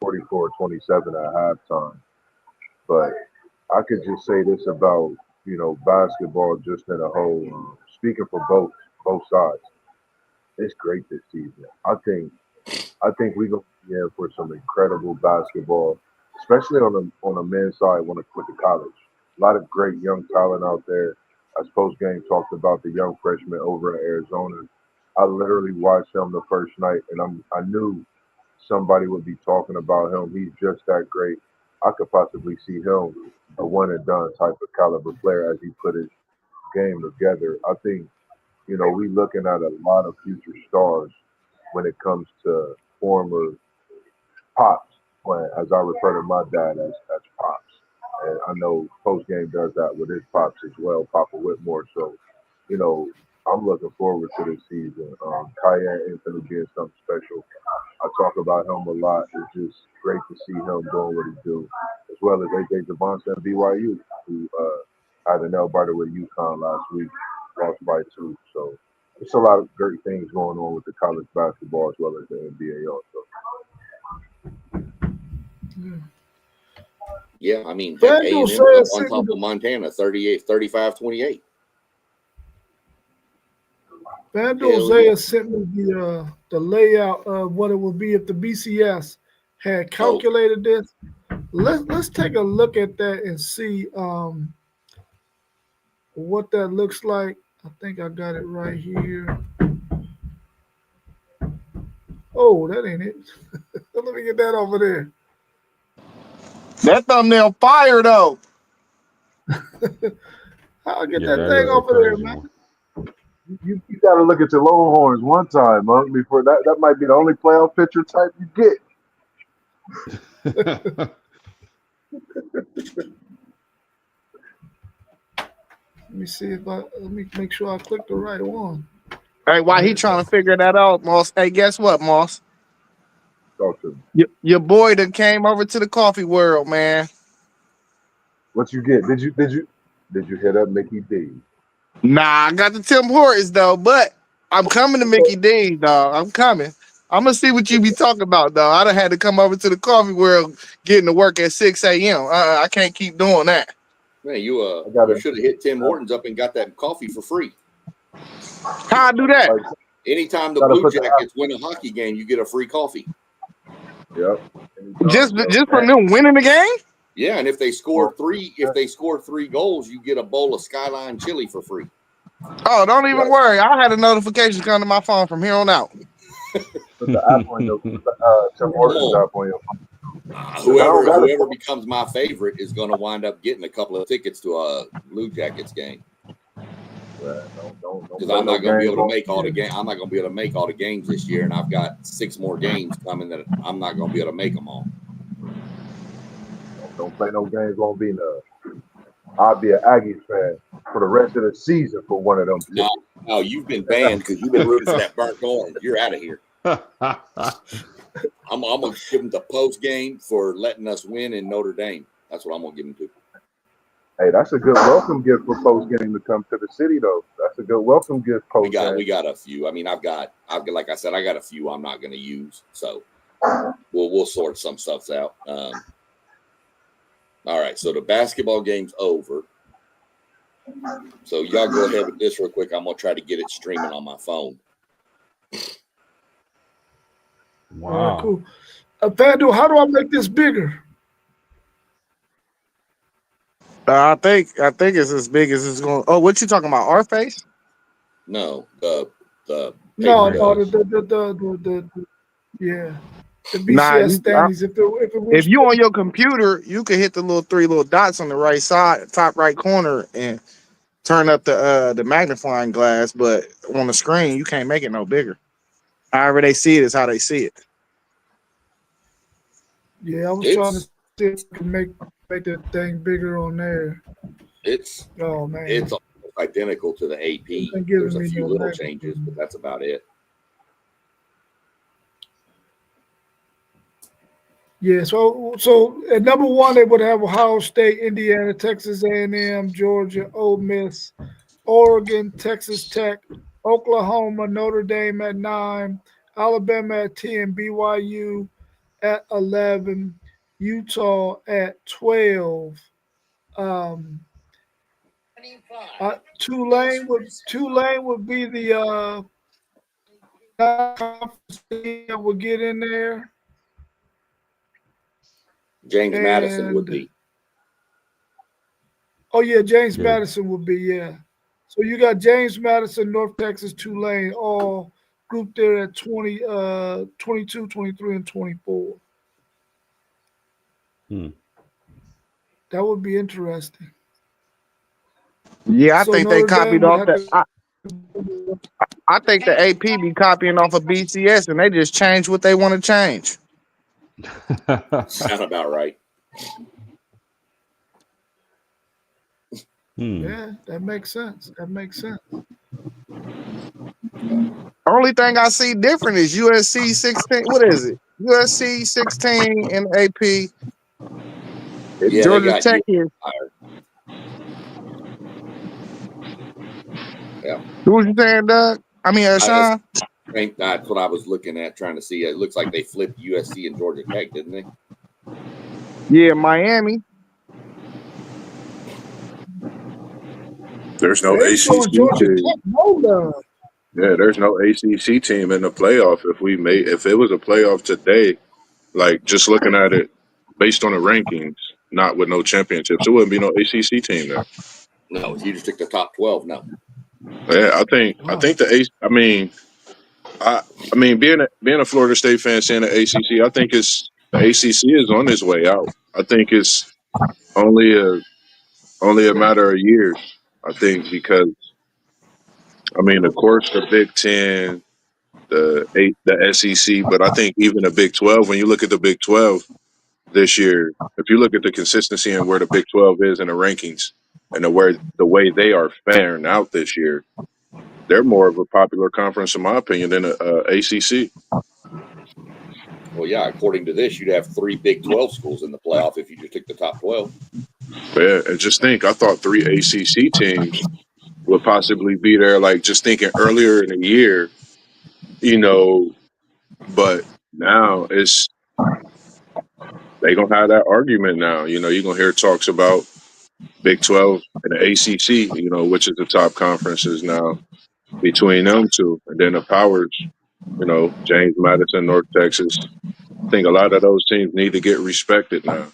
44-27 at halftime. But I could just say this about basketball just in a whole. Speaking for both sides, it's great this season. I think we're gonna be in for some incredible basketball, especially on the men's side with the college. A lot of great young talent out there. As post game talked about the young freshman over in Arizona. I literally watched him the first night, and I knew somebody would be talking about him. He's just that great. I could possibly see him a one and done type of caliber player as he put his game together. I think we looking at a lot of future stars when it comes to former pops. As I refer to my dad as pops, and I know post game does that with his pops as well, Papa Whitmore. So, I'm looking forward to this season. Kaya Anthony being something special. I talk about him a lot. It's just great to see him doing what he do, as well as AJ Devonta and BYU, who had an nail biter with UConn last week, lost by 2. So it's a lot of great things going on with the college basketball as well as the NBA also. Yeah, I mean, heck, A&M was up on top of Montana, 35-28. FanDuel Zaya sent me the layout of what it would be if the BCS had calculated this. Let's take a look at that and see what that looks like. I think I got it right here. Oh, that ain't it. Let me get that over there. That thumbnail fire though. I'll get Yeah, that that thing is a over there, crazy man. one. You got to look at your Longhorns one time, Monk, before that might be the only playoff picture type you get. Let me see if let me make sure I click the right one. Hey, why he trying to figure that out, Moss? Hey, guess what, Moss? Talk to me. Your boy that came over to the coffee world, man. What you get? Did you hit up Mickey D? Nah, I got the Tim Hortons though, but I'm coming to Mickey D's, dog. I'm coming. I'm gonna see what you be talking about, dog. I done had to come over to the coffee world getting to work at 6 a.m. I can't keep doing that. Man, you should have hit Tim Hortons up and got that coffee for free. How I do that? Like, Anytime the gotta Blue put the Jackets win a hockey game, you get a free coffee. Yep. Just from them winning the game? Yeah, and if they score three goals, you get a bowl of Skyline chili for free. Oh, don't even worry. I had a notification come to my phone from here on out. Put the app on your Tim Hortons app on your phone. Whoever becomes my favorite is going to wind up getting a couple of tickets to a Blue Jackets game. Because I'm not going to be able to make all the game. I'm not going to be able to make all the games this year, and I've got 6 more games coming that I'm not going to be able to make them all. Don't play no games. Won't be no. I'll be an Aggies fan for the rest of the season for one of them. No, you've been banned because you've been rooting for that burnt orange. You're out of here. I'm going to give them the post game for letting us win in Notre Dame. That's what I'm going to give them to. Hey, that's a good welcome gift for post game to come to the city, though. That's a good welcome gift. Post game. We got a few. I mean, I've got like I said, I got a few I'm not going to use. So we'll sort some stuff out. All right, so the basketball game's over. So y'all go ahead with this real quick. I'm gonna try to get it streaming on my phone. Wow. All right, cool. FanDuel, how do I make this bigger? I think it's as big as it's going. Oh, what you talking about? Our face? No, the No, papers. the yeah. The BCS standings. If you on your computer, you can hit the three little dots on the right side, top right corner, and turn up the magnifying glass. But on the screen, you can't make it no bigger. However they see it is how they see it. Yeah, I was trying to see if I can make that thing bigger on there. It's identical to the AP. There's a few little changes, but that's about it. Yeah, so at number 1 they would have Ohio State, Indiana, Texas A&M, Georgia, Ole Miss, Oregon, Texas Tech, Oklahoma, Notre Dame at 9, Alabama at 10, BYU at 11, Utah at 12. Tulane would be the conference that would get in there. James Madison would be. Oh yeah, James Madison would be, yeah. So you got James Madison, North Texas, Tulane, all grouped there at 20, 22, 23, and 24. That would be interesting. Yeah, I think they copied off that. I think the AP be copying off of BCS, and they just change what they want to change. Sound about right. Yeah, that makes sense. Only thing I see different is USC 16. What is it? USC 16 in AP. Yeah, Georgia Tech is. Yeah. Who was you saying, Doug? I mean, Sean? That's what I was looking at, trying to see. It looks like they flipped USC and Georgia Tech, didn't they? Yeah, Miami. There's no ACC team. Yeah, there's no ACC team in the playoff. If it was a playoff today, like just looking at it based on the rankings, not with no championships, there wouldn't be no ACC team there. No, if you just took the top 12, no. Yeah, I think the A. I mean, being a Florida State fan, seeing the ACC, I think the ACC is on its way out. I think it's only a matter of years. I think because I mean, of course, the Big Ten, the SEC, but I think even the Big 12. When you look at the Big 12 this year, if you look at the consistency and where the Big 12 is in the rankings and the way they are faring out this year, they're more of a popular conference, in my opinion, than ACC. Well, yeah, according to this, you'd have 3 Big 12 schools in the playoff if you just took the top 12. Yeah, and just think, I thought 3 ACC teams would possibly be there. Like just thinking earlier in the year, but now they gonna have that argument now. You're gonna hear talks about Big 12 and the ACC, which is the top conferences now between them two, and then the powers, James Madison, North Texas. I think a lot of those teams need to get respected now.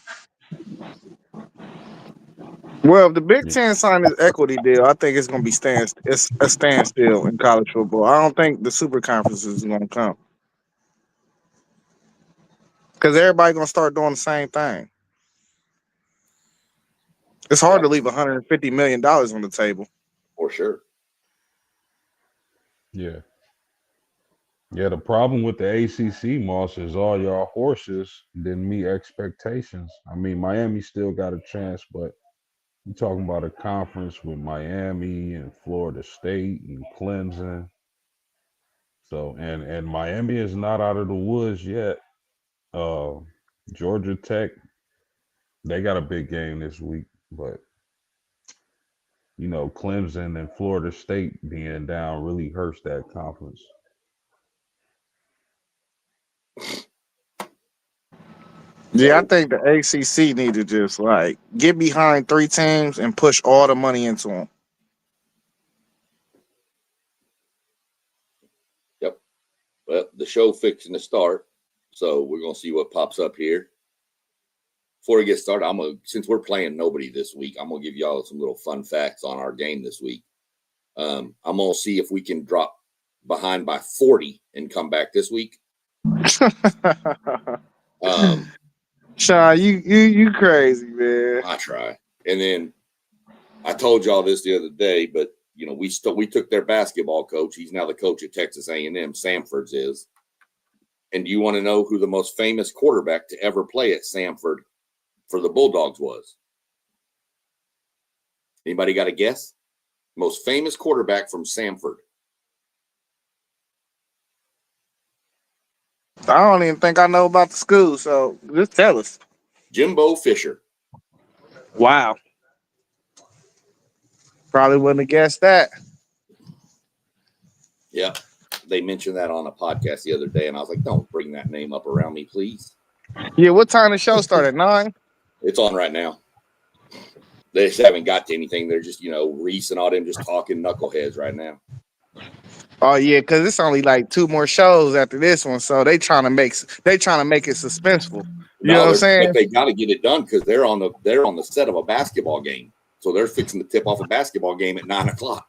Well, if the Big Ten signed this equity deal, I think it's going to be it's a standstill in college football. I don't think the super conferences is going to come because everybody's going to start doing the same thing. It's hard to leave $150 million on the table. For sure. Yeah. Yeah, the problem with the ACC, Moss, is all y'all horses didn't meet expectations. I mean, Miami still got a chance, but you're talking about a conference with Miami and Florida State and Clemson. So, and Miami is not out of the woods yet. Georgia Tech, they got a big game this week, but Clemson and Florida State being down really hurts that conference. Yeah, I think the ACC need to just get behind 3 teams and push all the money into them. Yep. Well, the show fixing to start, so we're gonna see what pops up here. Before we get started, since we're playing nobody this week, I'm gonna give y'all some little fun facts on our game this week. I'm gonna see if we can drop behind by 40 and come back this week. Sean, you crazy, man. I try. And then I told y'all this the other day, but we took their basketball coach. He's now the coach at Texas A&M. Samford's is. And do you want to know who the most famous quarterback to ever play at Samford for the Bulldogs was? Anybody got a guess? Most famous quarterback from Samford. I don't even think I know about the school, so just tell us. Jimbo Fisher. Wow. Probably wouldn't have guessed that. Yeah. They mentioned that on a podcast the other day, and I was like, don't bring that name up around me, please. Yeah, what time the show start? At 9? It's on right now. They just haven't got to anything. They're just, Reese and all them just talking knuckleheads right now. Oh yeah, because it's only 2 more shows after this one, so they trying to make it suspenseful. You know what I'm saying? But they got to get it done because they're on the set of a basketball game, so they're fixing to tip off a basketball game at 9:00.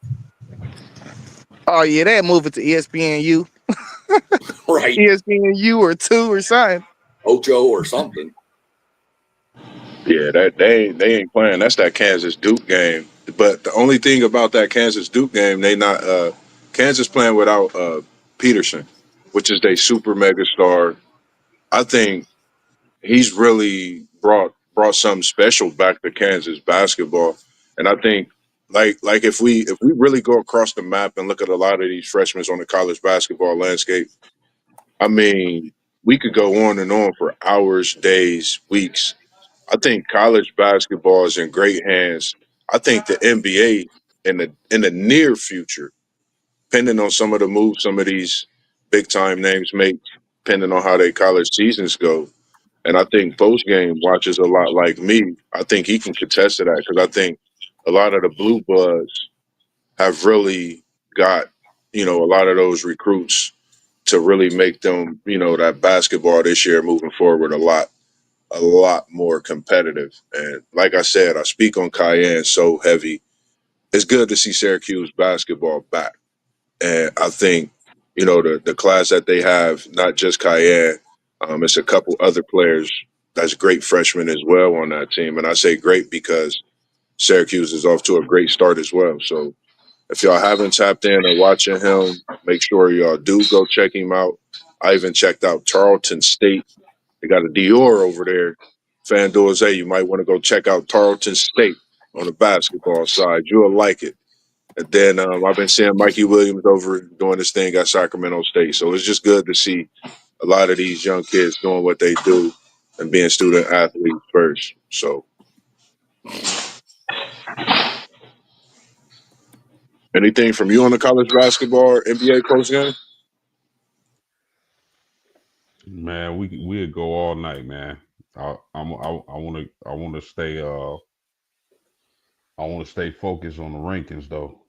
Oh yeah, they move it to ESPNU, right? ESPNU or 2 or something. Ocho or something. Yeah, that they ain't playing. That's that Kansas Duke game. But the only thing about that Kansas Duke game, they not Kansas playing without Peterson, which is their super mega star. I think he's really brought something special back to Kansas basketball. And I think like if we really go across the map and look at a lot of these freshmen on the college basketball landscape, I mean, we could go on and on for hours, days, weeks. I think college basketball is in great hands. I think the NBA in the near future, depending on some of the moves some of these big time names make, depending on how their college seasons go. And I think post game watches a lot like me. I think he can contest to that because I think a lot of the blue bloods have really got a lot of those recruits to really make them that basketball this year moving forward a lot more competitive. And like I said, I speak on Cayenne so heavy it's good to see Syracuse basketball back. And I think, the class that they have, not just Cayenne, it's a couple other players that's great freshmen as well on that team. And I say great because Syracuse is off to a great start as well. So if y'all haven't tapped in and watching him, make sure y'all do go check him out. I even checked out Tarleton State. They got a Dior over there. FanDuel say you might want to go check out Tarleton State on the basketball side. You'll like it. And then I've been seeing Mikey Williams over doing this thing at Sacramento State. So it's just good to see a lot of these young kids doing what they do and being student athletes first. So anything from you on the college basketball or NBA post game? Man, we'd go all night, man. I want to stay focused on the rankings though.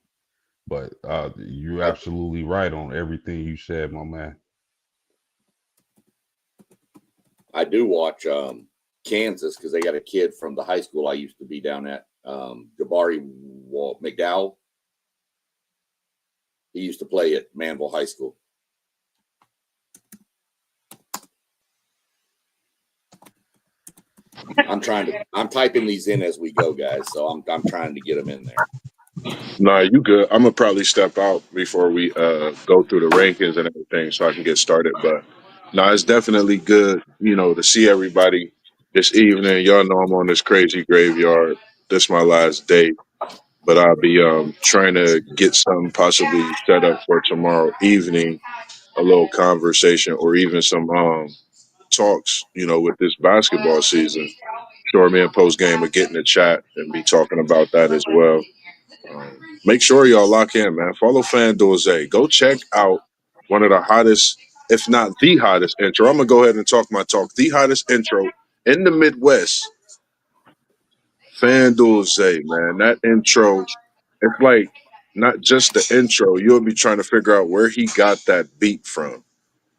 But you're I, absolutely right on everything you said, my man. I do watch Kansas because they got a kid from the high school I used to be down at, Jabari McDowell. He used to play at Manville High School. I'm typing these in as we go, guys. So I'm trying to get them in there. Nah, you good. I'm gonna probably step out before we go through the rankings and everything so I can get started. But no, it's definitely good, to see everybody this evening. Y'all know I'm on this crazy graveyard. This my last day. But I'll be trying to get something possibly set up for tomorrow evening, a little conversation or even some talks, with this basketball season. Sure, me and post game will get in the chat and be talking about that as well. Make sure y'all lock in, man. Follow FanDuel. Go check out one of the hottest, if not the hottest intro. I'm gonna go ahead and talk my talk. The hottest intro in the Midwest. FanDuel, man. That intro, it's like not just the intro. You'll be trying to figure out where he got that beat from.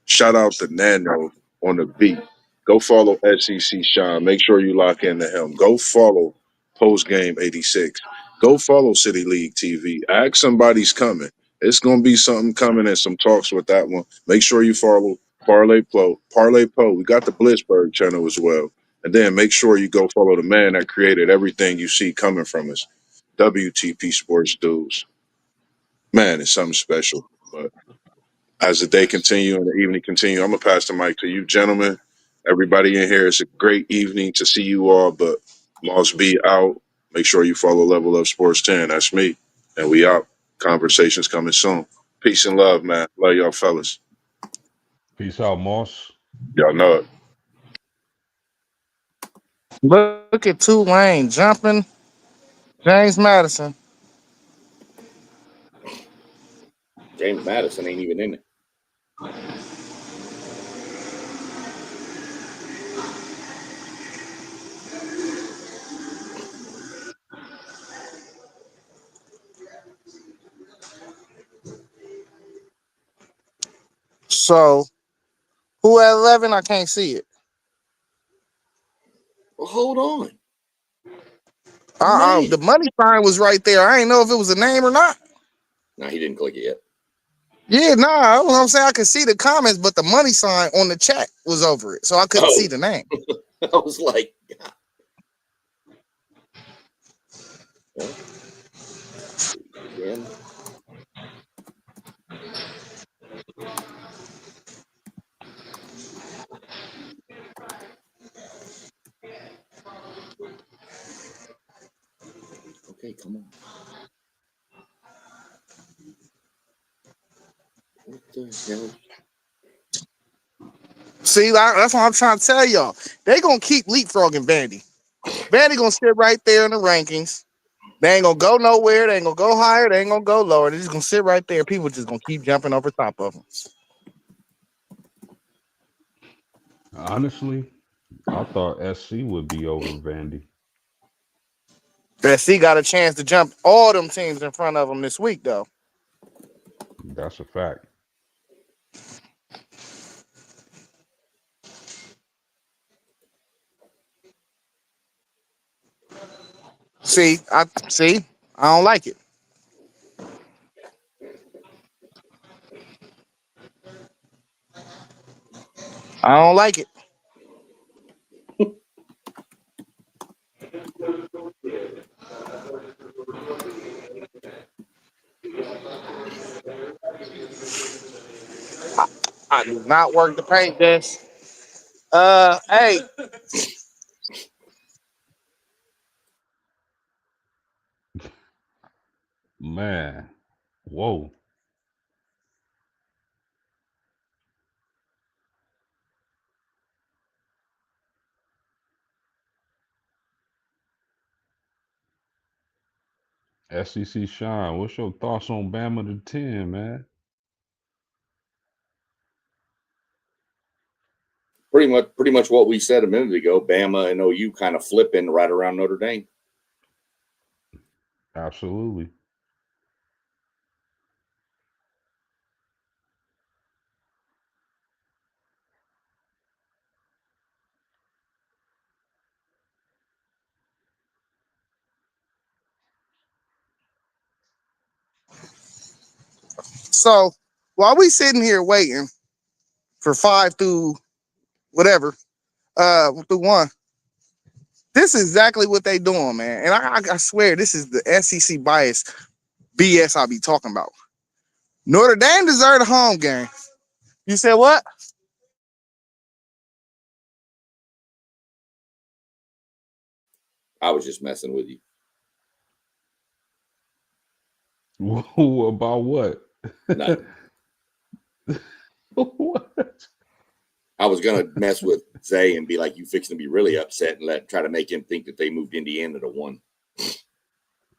Shout out to Nano on the beat. Go follow SEC Sean. Make sure you lock into him. Go follow Post Game 86. Go follow City League TV. Ask somebody's coming. It's gonna be something coming and some talks with that one. Make sure you follow Parlay Pro. Parlay Pro. We got the Blitzberg channel as well. And then make sure you go follow the man that created everything you see coming from us. WTP Sports Dudes. Man, it's something special. But as the day continue and the evening continue, I'm gonna pass the mic to you, gentlemen. Everybody in here, it's a great evening to see you all. But Moss B out. Make sure you follow Level Up Sports 10. That's me, and we out. Conversations coming soon. Peace and love, man. Love y'all, fellas. Peace out, Moss. Y'all know it. Look at Tulane jumping James Madison. James Madison ain't even in it. So who at 11? I can't see it. Well, hold on. The money sign was right there. I didn't know if it was a name or not. No, he didn't click it yet. Yeah, nah. What I'm saying, I could see the comments, but the money sign on the chat was over it, so I couldn't see the name. I was like, well, again. Okay, come on. What the hell? See, that's what I'm trying to tell y'all. They gonna keep leapfrogging Vandy. Vandy gonna sit right there in the rankings. They ain't gonna go nowhere. They ain't gonna go higher. They ain't gonna go lower. They're just gonna sit right there. People just gonna keep jumping over top of them. Honestly, I thought SC would be over Vandy. SC got a chance to jump all them teams in front of them this week, though. That's a fact. See, I don't like it. I don't like it. I do not work the paint desk. Hey, Man, whoa. SEC Shine, what's your thoughts on Bama to 10, man? Pretty much what we said a minute ago. Bama and OU kind of flipping right around Notre Dame. Absolutely. so while we sitting here waiting for 5 through whatever, through 1, this is exactly what they doing, man. And I swear this is the SEC bias BS I be talking about. Notre Dame deserved a home game. You said what? I was just messing with you. About what? Nothing. What? I was gonna mess with Zay and be like, "You fixing to be really upset," and try to make him think that they moved Indiana to 1.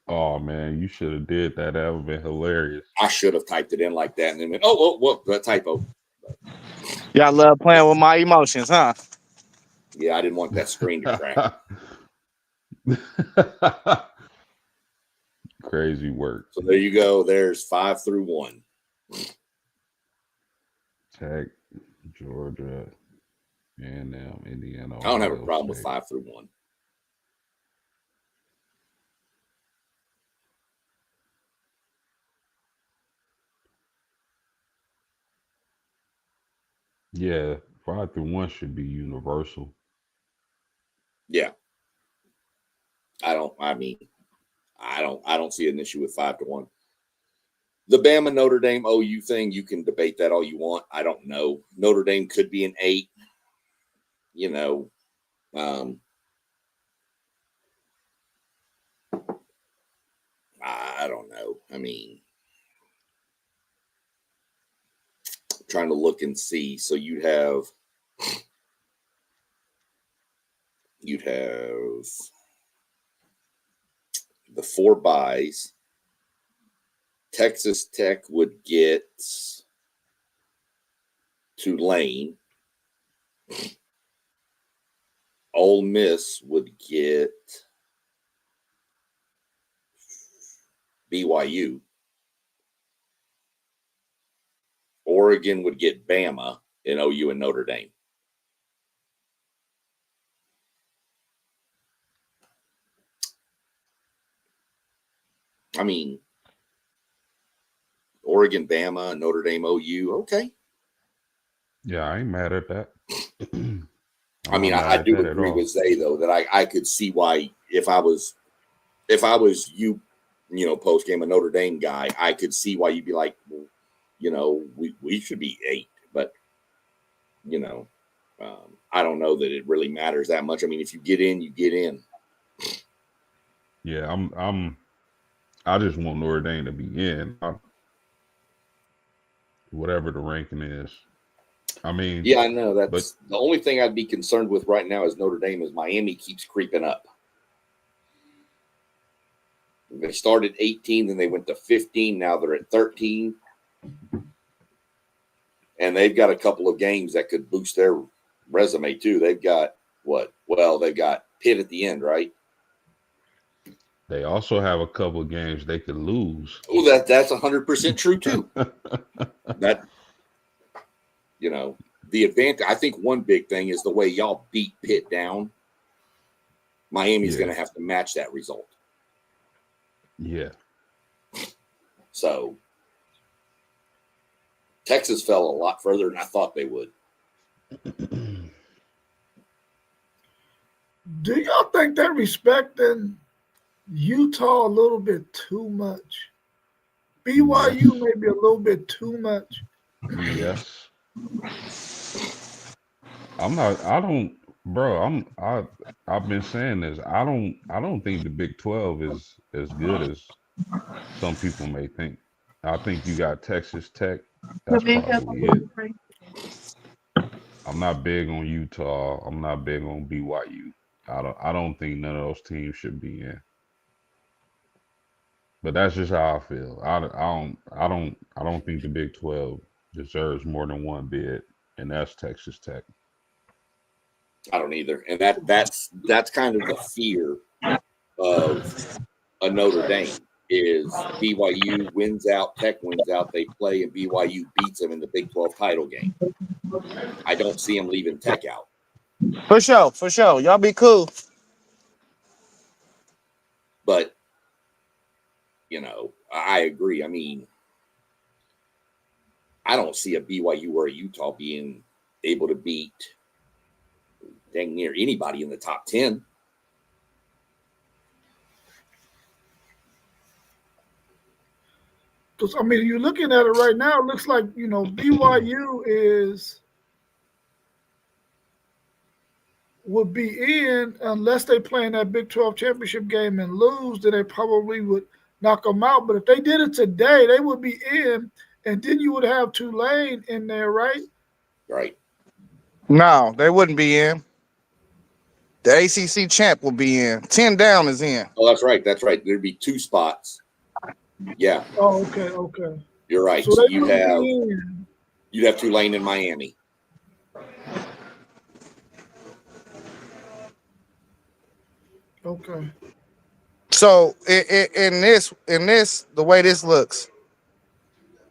Oh man, you should have did that. That would have been hilarious. I should have typed it in like that and then went, "Oh, that typo." Y'all love playing with my emotions, huh? Yeah, I didn't want that screen to crack. Crazy work. So there you go. There's 5 through 1. Tech, Georgia, and Indiana. I don't have a Ohio problem with State. 5 through 1. Yeah, 5 through 1 should be universal. Yeah. I don't see an issue with 5 to 1. The Bama Notre Dame OU thing, you can debate that all you want. I don't know. Notre Dame could be an 8. You know, I don't know. I mean, trying to look and see. So you'd have the 4 buys. Texas Tech would get Tulane. Ole Miss would get BYU. Oregon would get Bama, and OU and Notre Dame. I mean, Oregon, Bama, Notre Dame, OU. Okay. Yeah, I ain't mad at that. I mean, I do agree with Zay though that I could see why if I was you post game a Notre Dame guy, I could see why you'd be like, well, we should be 8, but I don't know that it really matters that much. I mean, if you get in, you get in. Yeah, I just want Notre Dame to be in. Whatever the ranking is. I mean, yeah, I know that's the only thing I'd be concerned with right now is Notre Dame is Miami keeps creeping up. They started 18, then they went to 15. Now they're at 13. And they've got a couple of games that could boost their resume too. They've got what? Well, they've got Pitt at the end, right? They also have a couple of games they could lose. Oh, that's 100% true too. That the advantage. I think one big thing is the way y'all beat Pitt down. Miami's going to have to match that result. Yeah. So Texas fell a lot further than I thought they would. Do y'all think they're respecting Utah a little bit too much? BYU Yes. maybe a little bit too much. Yes. I'm not. I don't, bro. I've been saying this. I don't think the Big 12 is as good as some people may think. I think you got Texas Tech. That's probably it. I'm not big on Utah. I'm not big on BYU. I don't think none of those teams should be in. But that's just how I feel. I don't think the Big 12 deserves more than one bid, and that's Texas Tech. I don't either, and that's kind of the fear of a Notre Dame is BYU wins out, Tech wins out, they play, and BYU beats them in the Big 12 title game. I don't see them leaving Tech out. For sure, for sure. Y'all be cool. But, you know, I agree. I mean, I don't see a BYU or a Utah being able to beat dang near anybody in the top 10. Because I mean, you're looking at it right now. It looks like BYU would be in unless they play in that Big 12 championship game and lose. Then they probably would knock them out. But if they did it today, they would be in, and then you would have Tulane in there, right? Right. No, they wouldn't be in. The ACC champ will be in. 10 down is in. Oh, that's right. That's right. There'd be 2 spots. Yeah. Oh, okay. You're right. So So they would be in. you'd have Tulane in Miami. Okay. So in this, the way this looks,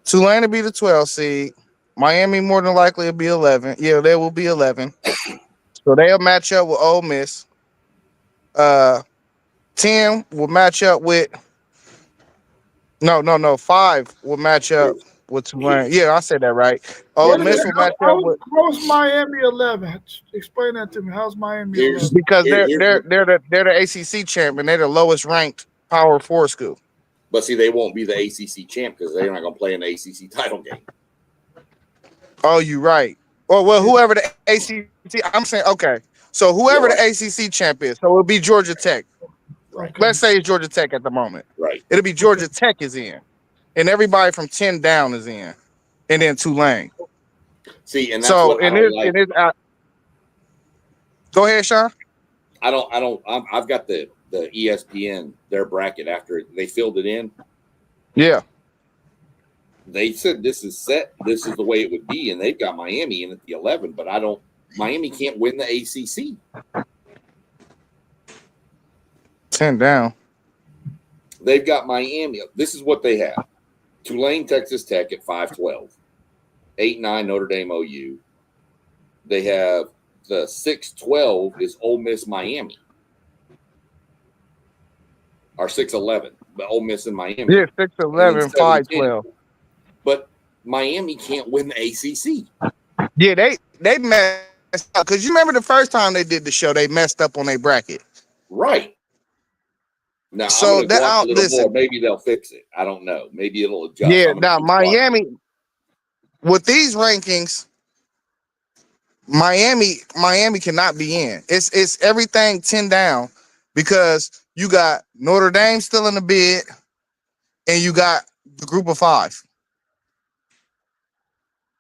Tulane will be the 12 seed. Miami more than likely will be 11. Yeah, they will be 11. So they'll match up with Ole Miss. 10 will match up with no. 5 will match up with Tulane. Yeah, I said that right. Ole Miss will match up with How's Miami 11? Explain that to me. How's Miami 11? because they're Here's they're they're the they're the ACC champ and they're the lowest ranked Power 4 school. But see, they won't be the ACC champ because they're not going to play in the ACC title game. Oh, you right. Well, whoever the ACC, I'm saying okay. So whoever the ACC champ is, so it'll be Georgia Tech. Right. Let's say it's Georgia Tech at the moment. Right. It'll be Georgia Tech is in, and everybody from 10 down is in, and then Tulane. See, and that's So what I don't like. Go ahead, Sean. I've got the ESPN their bracket after they filled it in. Yeah. They said this is set. This is the way it would be, and they've got Miami in at the 11. But Miami can't win the ACC. 10 down. They've got Miami. This is what they have: Tulane, Texas Tech at 5-12, 8-9 Notre Dame, OU. They have the 6-12 is Ole Miss, Miami, or 6-11, but Ole Miss and Miami. Yeah, 6-11, 5-12. But Miami can't win the ACC. Yeah, they messed up because you remember the first time they did the show, they messed up on their bracket. Right. Now, so I'm going to watch a little more. Maybe they'll fix it. I don't know. Maybe it'll adjust. Yeah, now Miami, with these rankings, Miami cannot be in. It's everything 10 down because you got Notre Dame still in the bid and you got the group of 5.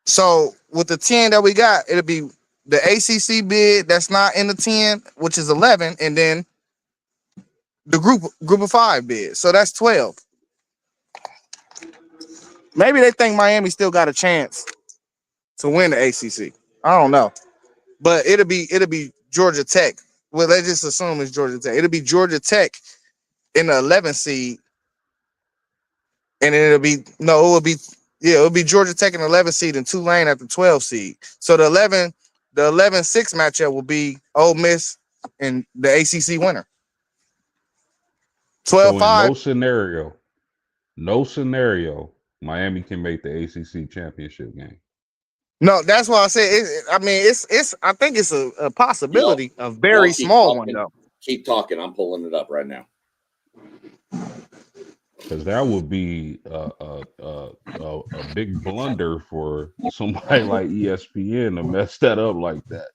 So with the 10 that we got, it'll be the ACC bid that's not in the 10, which is 11, and then the group of 5 bid. So that's 12. Maybe they think Miami still got a chance to win the ACC. I don't know. But it'll be Georgia Tech. Well, let's just assume it's Georgia Tech. It'll be Georgia Tech in the 11th seed. And then it'll be Georgia Tech in the 11th seed and Tulane at the 12th seed. So the 11-6 matchup will be Ole Miss and the ACC winner. 12-5. So in no scenario, Miami can make the ACC championship game. No, that's why I said. I mean, it's. I think it's a possibility, a very Y'all keep small one talking. though. Keep talking. I'm pulling it up right now. Because that would be a big blunder for somebody like ESPN to mess that up like that.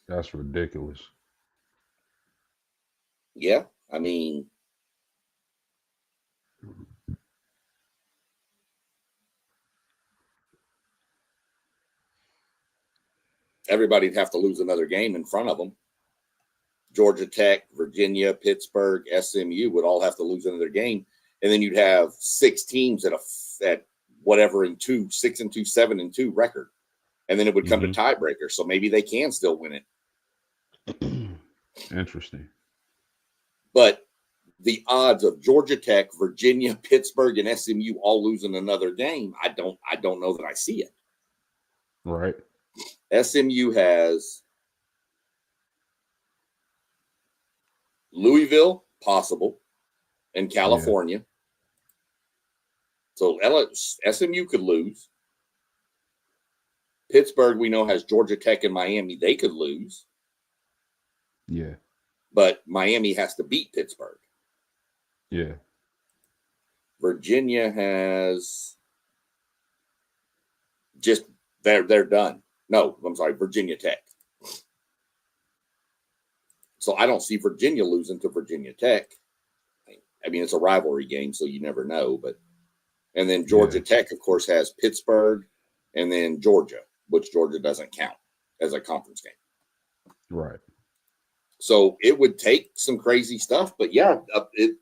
That's ridiculous. Yeah, I mean, everybody'd have to lose another game in front of them. Georgia Tech, Virginia, Pittsburgh, SMU would all have to lose another game, and then you'd have 6 teams at whatever in 2, 6-2, 7-2 record, and then it would come to tiebreaker. So maybe they can still win it. Interesting. But the odds of Georgia Tech, Virginia, Pittsburgh, and SMU all losing another game, I don't know that I see it. Right. SMU has Louisville, possible, and California. Yeah. So SMU could lose. Pittsburgh, we know, has Georgia Tech and Miami. They could lose. Yeah. But Miami has to beat Pittsburgh. Yeah. Virginia has just they're done. No, I'm sorry, Virginia Tech. So I don't see Virginia losing to Virginia Tech. I mean, it's a rivalry game, so you never know. But and then Georgia Tech, of course, has Pittsburgh and then Georgia, which Georgia doesn't count as a conference game. Right. So it would take some crazy stuff, but yeah,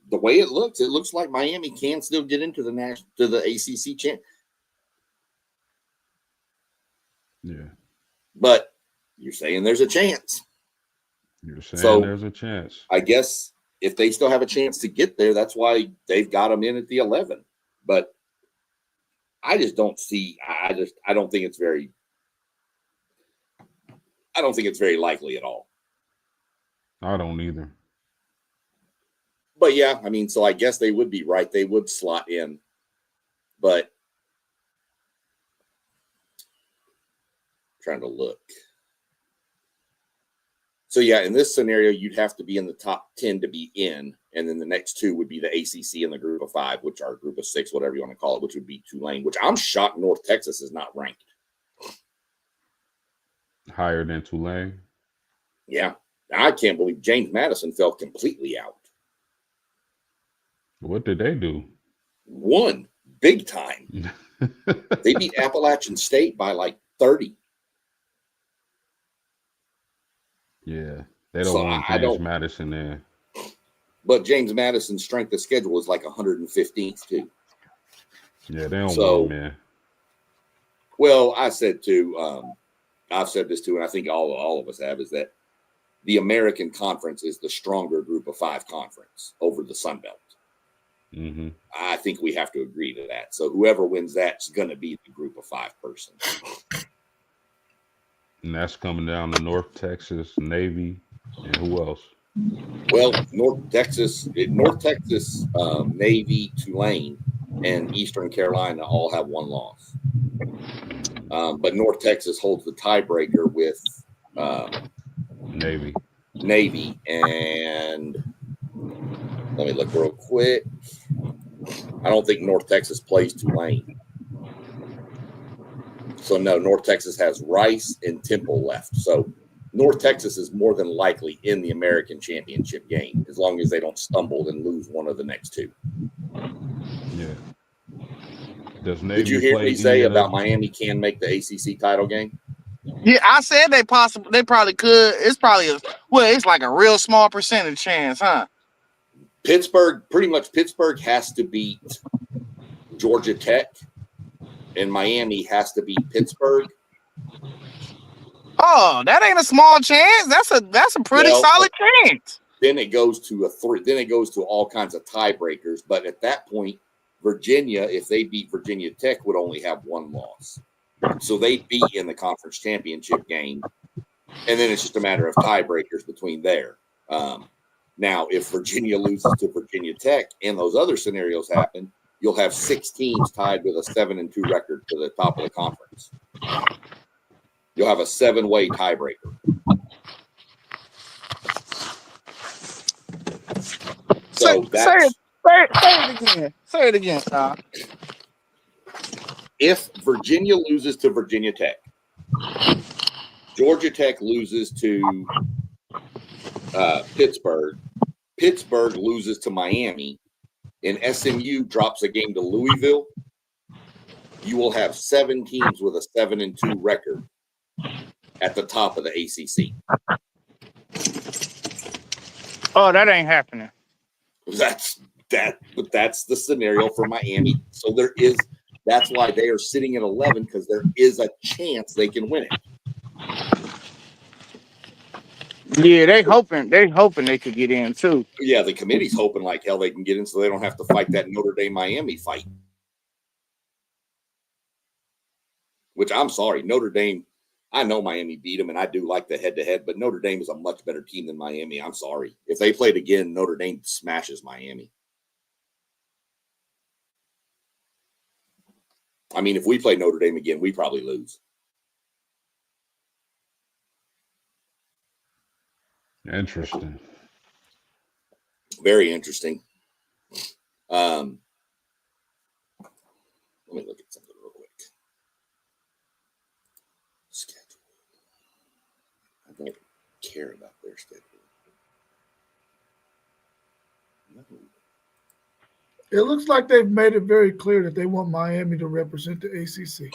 the way it looks like Miami can still get into the ACC champ. Yeah. But you're saying there's a chance. You're saying there's a chance. I guess if they still have a chance to get there, that's why they've got them in at the 11. But I just don't see. I don't think it's very. I don't think it's very likely at all. I don't either. But yeah, I mean, so I guess they would be right. They would slot in, but trying to look. So yeah, in this scenario, you'd have to be in the top 10 to be in, and then the next 2 would be the ACC and the Group of 5, which are Group of 6, whatever you want to call it, which would be Tulane. Which I'm shocked North Texas is not ranked higher than Tulane. Yeah, I can't believe James Madison fell completely out. What did they do? Won big time. They beat Appalachian State by like 30. Yeah, they don't want James Madison there. But James Madison's strength of schedule is like 115th too. Yeah, they don't want him, man. Well, I said too. I've said this too, and I think all of us have, is that the American Conference is the stronger Group of 5 conference over the Sun Belt. Mm-hmm. I think we have to agree to that. So whoever wins that's going to be the Group of 5 person. And that's coming down to North Texas, Navy, and who else? Well, North Texas, Navy, Tulane, and Eastern Carolina all have 1 loss. But North Texas holds the tiebreaker with Navy, and let me look real quick. I don't think North Texas plays Tulane. So no, North Texas has Rice and Temple left. So North Texas is more than likely in the American Championship game, as long as they don't stumble and lose one of the next 2. Yeah. Did you hear me say about Miami can make the ACC title game? Yeah, I said they probably could. It's probably it's like a real small percentage chance, huh? Pittsburgh has to beat Georgia Tech, and Miami has to beat Pittsburgh. Oh, that ain't a small chance. That's a pretty solid chance. Then it goes to 3. Then it goes to all kinds of tiebreakers. But at that point, Virginia, if they beat Virginia Tech, would only have 1 loss. So they'd be in the conference championship game. And then it's just a matter of tiebreakers between there. Now, if Virginia loses to Virginia Tech and those other scenarios happen, you'll have 6 teams tied with a 7-2 record to the top of the conference. You'll have a 7-way tiebreaker. So say it again. Say it again, Tom. If Virginia loses to Virginia Tech, Georgia Tech loses to Pittsburgh, Pittsburgh loses to Miami, and SMU drops a game to Louisville, you will have 7 teams with a 7-2 record at the top of the ACC. Oh, that ain't happening. But that's the scenario for Miami. So that's why they are sitting at 11, because there is a chance they can win it. Yeah, they hoping they could get in too. Yeah, the committee's hoping like hell they can get in so they don't have to fight that Notre Dame Miami fight. Which I'm sorry, Notre Dame, I know Miami beat them and I do like the head-to-head, but Notre Dame is a much better team than Miami. I'm sorry. If they played again, Notre Dame smashes Miami. I mean, if we play Notre Dame again, we probably lose. Interesting. Very interesting. Let me look at something real quick. Schedule. I don't care about their schedule. No. It looks like they've made it very clear that they want Miami to represent the ACC.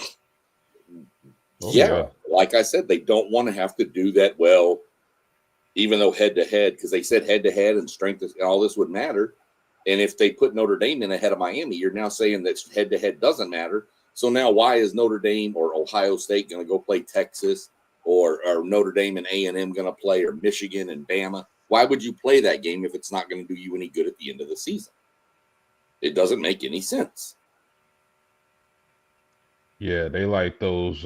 Yeah, like I said, they don't want to have to do that. Well, even though head-to-head, because they said head-to-head and strength and all this would matter. And if they put Notre Dame in ahead of Miami, you're now saying that head-to-head doesn't matter. So now why is Notre Dame or Ohio State going to go play Texas, or Notre Dame and A&M going to play, or Michigan and Bama? Why would you play that game if it's not going to do you any good at the end of the season? It doesn't make any sense. Yeah, they like those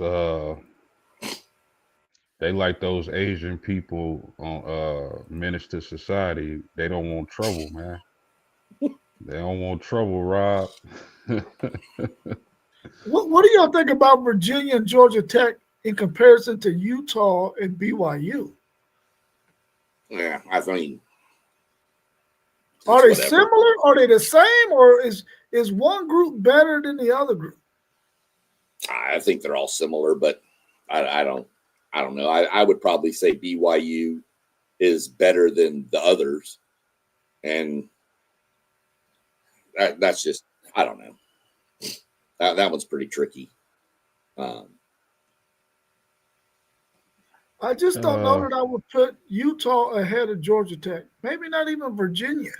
Asian people on Menace to Society. They don't want trouble, man. They don't want trouble, Rob. What do y'all think about Virginia and Georgia Tech in comparison to Utah and BYU? Yeah, I mean, are they similar? Are they the same? Or is one group better than the other group? I think they're all similar, but I don't know. I would probably say BYU is better than the others, and that's just, I don't know. That one's pretty tricky. I just don't know that I would put Utah ahead of Georgia Tech. Maybe not even Virginia.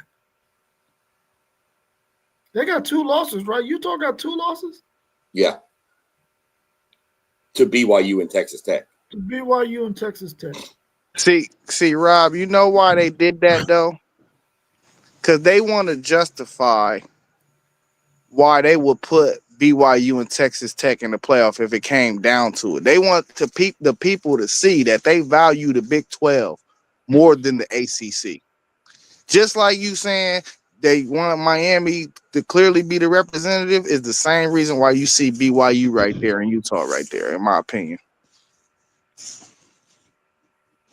They got 2 losses, right? Utah got 2 losses? Yeah. To BYU and Texas Tech. To BYU and Texas Tech. See, Rob, you know why they did that though? Because they want to justify why they would put BYU and Texas Tech in the playoff if it came down to it. They want the people to see that they value the Big 12 more than the ACC. Just like you saying they want Miami to clearly be the representative is the same reason why you see BYU right there and Utah right there, in my opinion.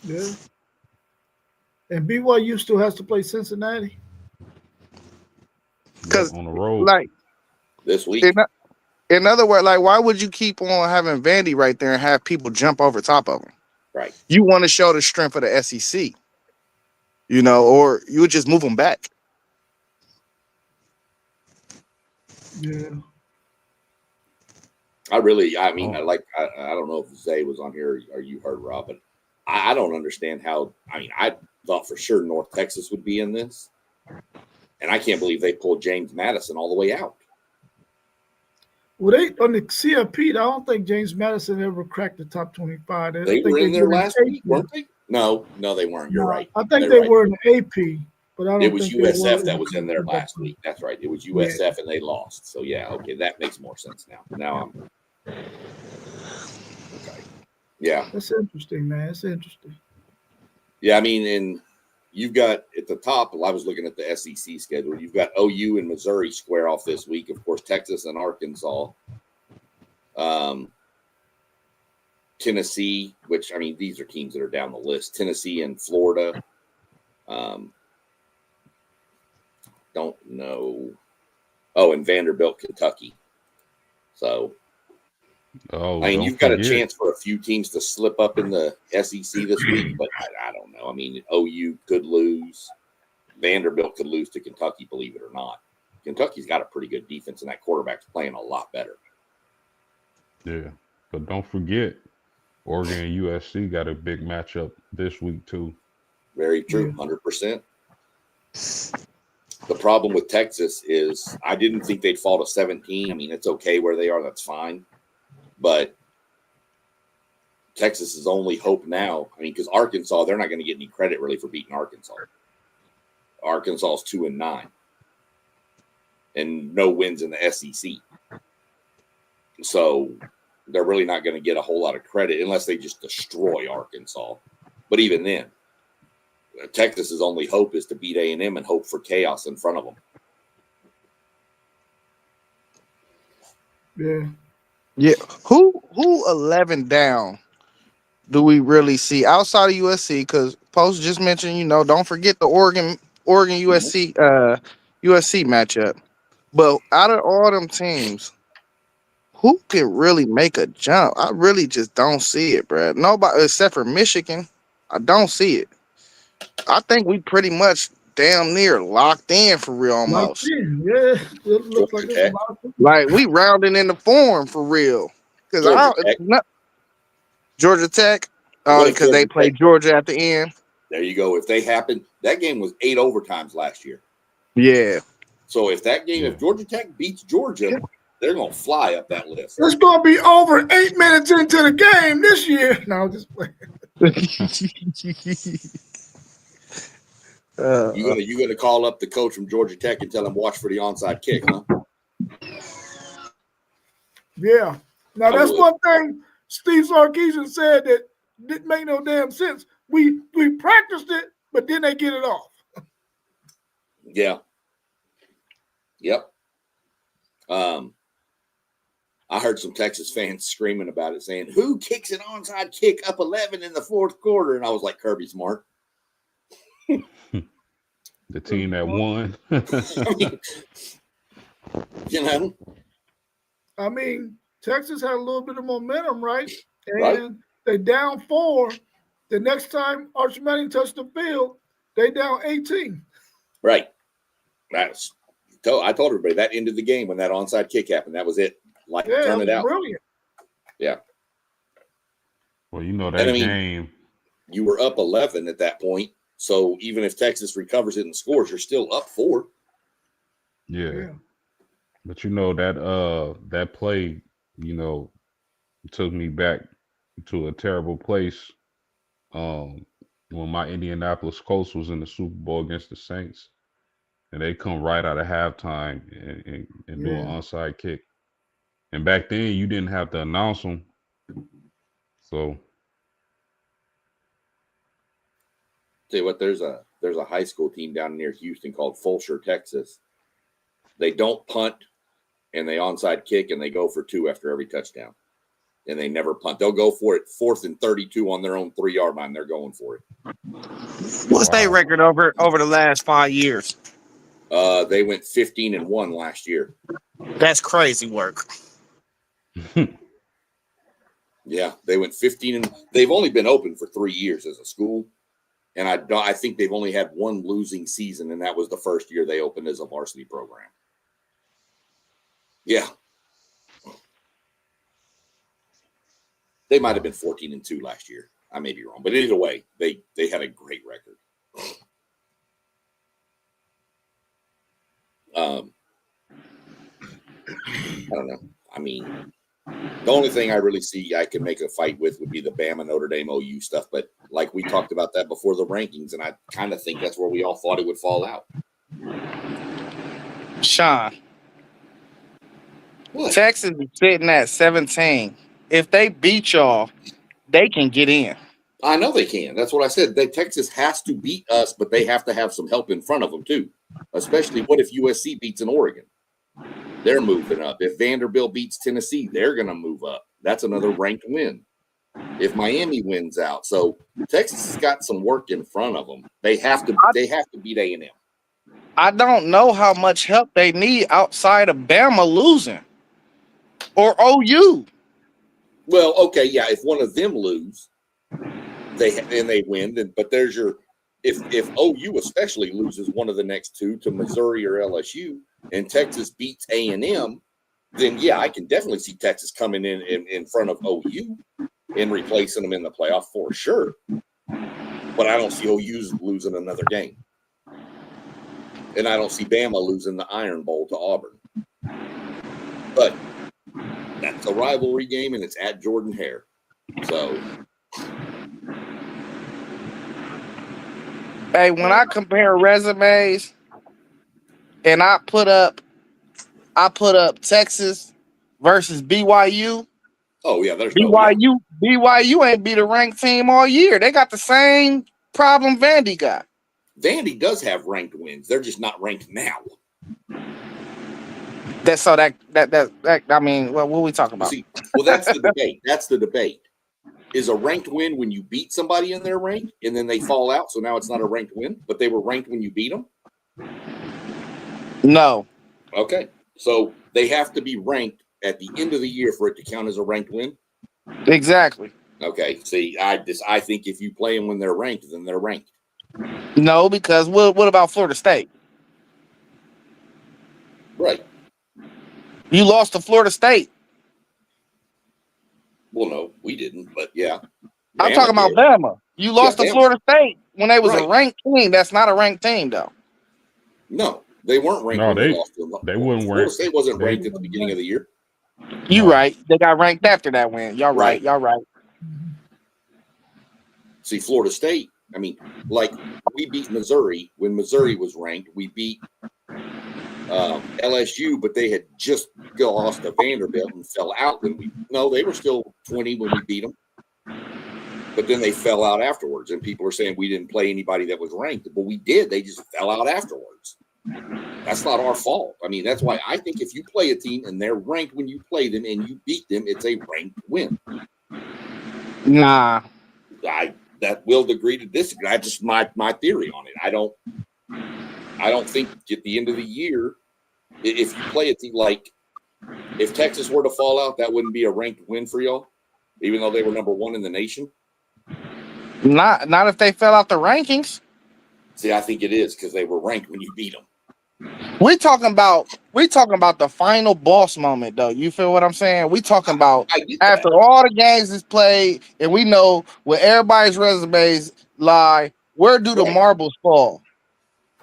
Yeah. And BYU still has to play Cincinnati. Because on the road, like this week. In other words, like, why would you keep on having Vandy right there and have people jump over top of them? Right. You want to show the strength of the SEC, or you would just move them back. Yeah. I mean, I don't know if Zay was on here or you heard Rob, but I don't understand how. I mean, I thought for sure North Texas would be in this, and I can't believe they pulled James Madison all the way out. Well, they on the CFP, I don't think James Madison ever cracked the top 25. They were in there last week, weren't they? No, they weren't. You're right. I think they were in the AP, but I don't it was think USF that was in there last week. That's right. It was USF and they lost. So yeah, okay, that makes more sense now. Now I'm okay. Yeah. That's interesting, man. It's interesting. Yeah, I mean, and you've got at the top, I was looking at the SEC schedule. You've got OU and Missouri square off this week. Of course, Texas and Arkansas. Tennessee, which, I mean, these are teams that are down the list. Tennessee and Florida. Don't know. Oh, and Vanderbilt, Kentucky. So, Oh, I mean, don't you've got a forget. chance for a few teams to slip up in the SEC this week, but I don't know. I mean, OU could lose. Vanderbilt could lose to Kentucky, believe it or not. Kentucky's got a pretty good defense, and that quarterback's playing a lot better. Yeah, but don't forget, Oregon and USC got a big matchup this week too. Very true, 100%. The problem with Texas is I didn't think they'd fall to 17. I mean, it's okay where they are. That's fine. But Texas's only hope now, I mean, because Arkansas, they're not going to get any credit really for beating Arkansas. Arkansas's 2-9 and no wins in the SEC. So they're really not going to get a whole lot of credit unless they just destroy Arkansas. But even then, Texas's only hope is to beat A&M and hope for chaos in front of them. Yeah. Yeah. Who 11 down do we really see outside of USC? Because Post just mentioned, don't forget the Oregon USC USC matchup. But out of all them teams, who can really make a jump? I really just don't see it, bro. Nobody except for Michigan. I don't see it. I think we pretty much damn near locked in for real almost. Yeah, it looks like it's a lot of people. Like we rounding in the form for real. Because Georgia Tech, because they played Georgia at the end. There you go. If they happen, that game was 8 overtimes last year. Yeah. So if Georgia Tech beats Georgia, they're going to fly up that list. It's going to be over 8 minutes into the game this year. No, just playing. You gonna call up the coach from Georgia Tech and tell him watch for the onside kick, huh? Yeah. Now that's one thing Steve Sarkisian said that didn't make no damn sense. We practiced it, but then they get it off. Yeah. Yep. I heard some Texas fans screaming about it, saying, "Who kicks an onside kick up 11 in the fourth quarter?" And I was like, Kirby Smart. The team that won. I mean, Texas had a little bit of momentum, right? And they down 4. The next time Arch Manning touched the field, they down 18. Right. I told everybody that ended the game when that onside kick happened. That was it. Turn it out. Brilliant. Yeah. Well, that game. You were up 11 at that point. So even if Texas recovers it and scores, you're still up 4. Yeah. But that play, took me back to a terrible place. When my Indianapolis Colts was in the Super Bowl against the Saints, and they come right out of halftime and do an onside kick. And back then, you didn't have to announce them. So, tell you what, there's a high school team down near Houston called Fulshear, Texas. They don't punt, and they onside kick, and they go for 2 after every touchdown. And they never punt. They'll go for it 4th and 32 on their own 3-yard line. They're going for it. What's their record over the last 5 years? They went 15-1 last year. That's crazy work. Yeah, they went 15 they've only been open for 3 years as a school. And I think they've only had 1 losing season, and that was the first year they opened as a varsity program. Yeah. They might have been 14-2 last year. I may be wrong, but either way, they had a great record. I don't know. I mean, the only thing I really see I could make a fight with would be the Bama Notre Dame OU stuff. But like we talked about that before the rankings, and I kind of think that's where we all thought it would fall out. Sean, what? Texas is sitting at 17. If they beat y'all, they can get in. I know they can. That's what I said. Texas has to beat us, but they have to have some help in front of them too. Especially, what if USC beats an Oregon? They're moving up. If Vanderbilt beats Tennessee, they're going to move up. That's another ranked win. If Miami wins out, so Texas has got some work in front of them. They have to beat A&M. I don't know how much help they need outside of Bama losing or OU. Well, okay, yeah. If one of them lose, they win. But there's your if OU especially loses one of the next two to Missouri or LSU, and Texas beats A&M, then yeah, I can definitely see Texas coming in front of OU and replacing them in the playoff for sure. But I don't see OU losing another game. And I don't see Bama losing the Iron Bowl to Auburn. But that's a rivalry game, and it's at Jordan-Hare. So, hey, when I compare resumes and I put up Texas versus BYU. oh yeah, there's BYU ain't beat a ranked team all year. They got the same problem Vandy got. Vandy does have ranked wins. They're just not ranked now. I mean, well, what are we talking about? See, well, that's the debate. That's the debate. Is a ranked win when you beat somebody in their rank and then they fall out, so now it's not a ranked win, but they were ranked when you beat them? No. Okay. So they have to be ranked at the end of the year for it to count as a ranked win? Exactly. Okay. See, I think if you play them when they're ranked, then they're ranked. No, because what about Florida State? Right. You lost to Florida State. Well, no, we didn't, but yeah. I'm talking about Bama. You lost to Florida State when they was a ranked team. That's not a ranked team, though. No, they weren't ranked. No, when they lost to them. They weren't Florida ranked. State wasn't ranked at the beginning of the year. You right. They got ranked after that win. Y'all right. Y'all right. See, Florida State, I mean, like, we beat Missouri when Missouri was ranked. We beat LSU, but they had just lost to Vanderbilt and fell out when they were still 20 when we beat them. But then they fell out afterwards, and people are saying we didn't play anybody that was ranked. But we did. They just fell out afterwards. That's not our fault. I mean, that's why I think if you play a team and they're ranked when you play them and you beat them, it's a ranked win. Nah. That will agree to disagree. That's just my theory on it. I don't think at the end of the year, if you play a team like, if Texas were to fall out, that wouldn't be a ranked win for y'all, even though they were number one in the nation. Not if they fell out the rankings. See, I think it is because they were ranked when you beat them. We talking about the final boss moment, though. You feel what I'm saying? We talking about after all the games is played, and we know where everybody's resumes lie. Where do the marbles fall?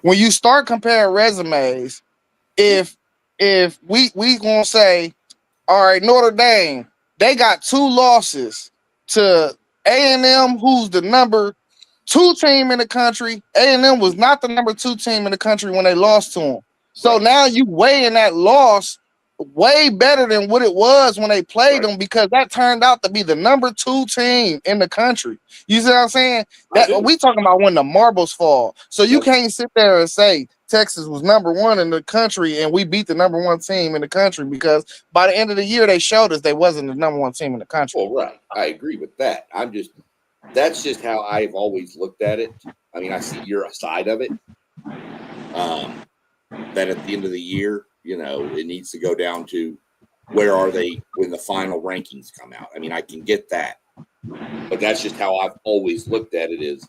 When you start comparing resumes, if we gonna say, all right, Notre Dame, they got 2 losses to A&M, who's the number 2 team in the country. A&M was not the number 2 team in the country when they lost to them. So now you weighing that loss way better than what it was when they played them, because that turned out to be the number 2 team in the country. You see what I'm saying? That we talking about when the marbles fall. So you can't sit there and say Texas was number 1 in the country and we beat the number 1 team in the country, because by the end of the year they showed us they wasn't the number 1 team in the country. Well, right. I agree with that. That's just how I've always looked at it. I mean, I see your side of it. That at the end of the year, it needs to go down to where are they when the final rankings come out. I mean, I can get that, but that's just how I've always looked at it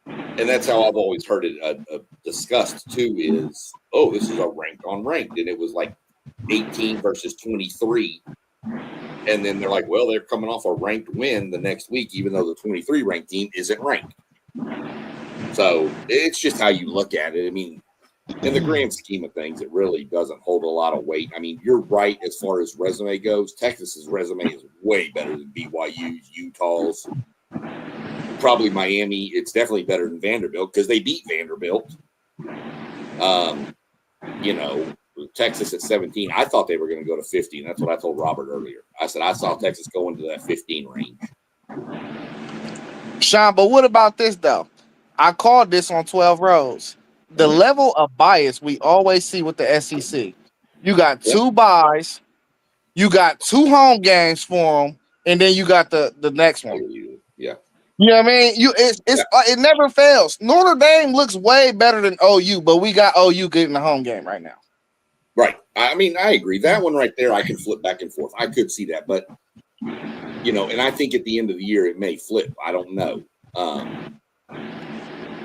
and that's how I've always heard it discussed too is, this is a ranked on ranked. And it was like 18 versus 23. And then they're like, well, they're coming off a ranked win the next week, even though the 23 ranked team isn't ranked. So it's just how you look at it. I mean, in the grand scheme of things, it really doesn't hold a lot of weight. I mean, you're right as far as resume goes. Texas's resume is way better than BYU's, Utah's, probably Miami. It's definitely better than Vanderbilt because they beat Vanderbilt. Texas at 17. I thought they were going to go to 15. That's what I told Robert earlier. I said I saw Texas go into that 15 range. Sean, but what about this though? I called this on 12 rows. The level of bias we always see with the SEC. You got Yep. 2 buys, you got 2 home games for them, and then you got the next one. Yeah. You know what I mean? It never fails. Notre Dame looks way better than OU, but we got OU getting the home game right now. Right. I mean, I agree. That one right there, I can flip back and forth. I could see that, but and I think at the end of the year it may flip. I don't know.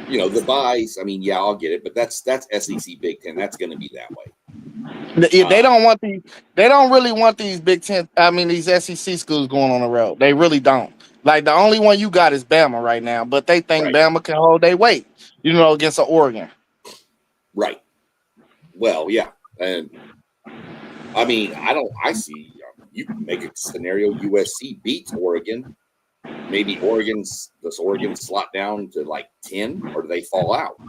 The buys. I mean, yeah, I'll get it, but that's SEC Big Ten. That's going to be that way. They don't want these. They don't really want these Big Ten. I mean, these SEC schools going on the road. They really don't. Like the only one you got is Bama right now, but they think Bama can hold their weight. Against Oregon. Right. Well, yeah, and I mean, I see. You can make a scenario USC beats Oregon. Maybe does Oregon slot down to like 10, or do they fall out?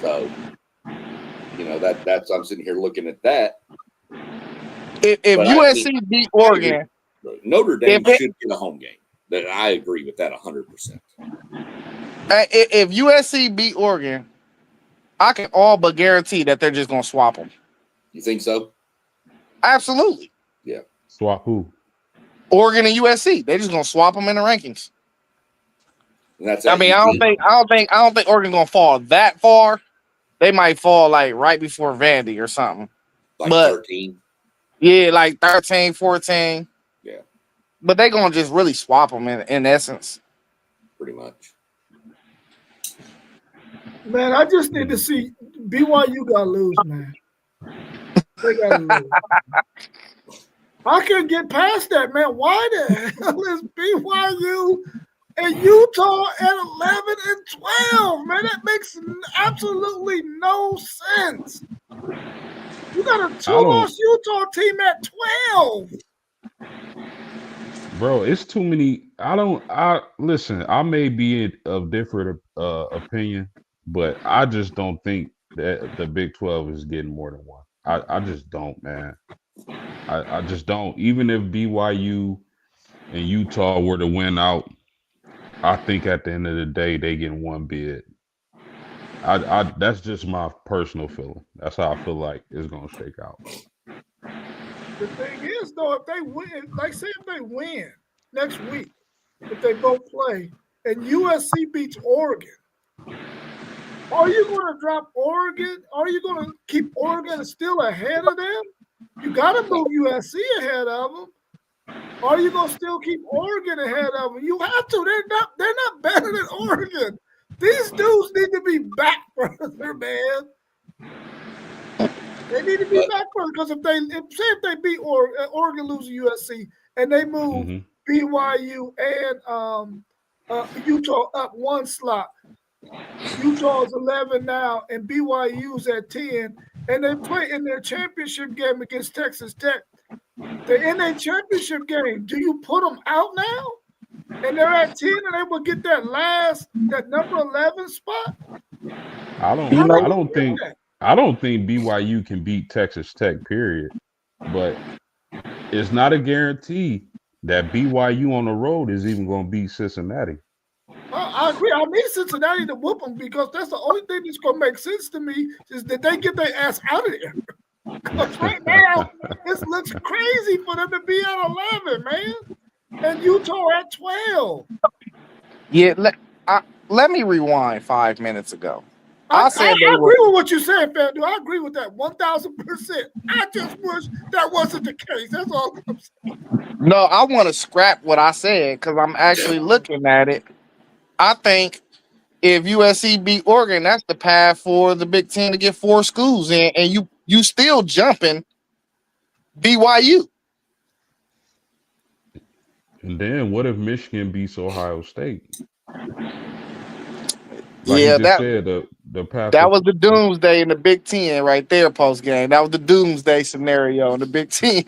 So, that's I'm sitting here looking at that. If USC beat Oregon, Notre Dame should get a home game. That I agree with that 100%. If USC beat Oregon, I can all but guarantee that they're just going to swap them. You think so? Absolutely. Yeah. Swap who? Oregon and USC. They're just going to swap them in the rankings. And that's. I don't think Oregon's going to fall that far. They might fall like right before Vandy or something. Like 13. Yeah, like 13, 14. Yeah. But they're going to just really swap them in essence. Pretty much. Man, I just need to see BYU got to lose, man. They got to lose. I couldn't get past that, man. Why the hell is BYU and Utah at 11 and 12, man? That makes absolutely no sense. You got a 2-loss Utah team at 12. Bro, it's too many. Listen, I may be of different opinion, but I just don't think that the Big 12 is getting more than one. I just don't, man. I just don't. Even if BYU and Utah were to win out, I think at the end of the day they get one bid. That's just my personal feeling. That's how I feel like it's gonna shake out. The thing is, though, if they win, like say if they win next week, if they both play, and USC beats Oregon, are you going to drop Oregon? Are you going to keep Oregon still ahead of them? You got to move USC ahead of them. Are you going to still keep Oregon ahead of them? You have to. They're not better than Oregon. These dudes need to be back further, man. They need to be back further because if they beat Oregon losing USC and they move BYU and Utah up one slot, Utah's 11 now and BYU's at 10, and they play in their championship game against Texas Tech. They're in their championship game. Do you put them out now? And they're at 10 and they will get that number 11 spot? I don't think BYU can beat Texas Tech, period. But it's not a guarantee that BYU on the road is even going to beat Cincinnati. I agree. I need Cincinnati to whoop them because that's the only thing that's going to make sense to me is that they get their ass out of there. Because right now, it looks crazy for them to be at 11, man. And Utah at 12. Yeah, let me rewind 5 minutes ago. I agree with what you said, FanDuel. I agree with that 1,000%. I just wish that wasn't the case. That's all I'm saying. No, I want to scrap what I said because I'm actually looking at it. I think if USC beat Oregon, that's the path for the Big Ten to get 4 schools in, and you still jumping BYU. And then what if Michigan beats Ohio State? The path. That was the doomsday in the Big Ten right there post game. That was the doomsday scenario in the Big Ten.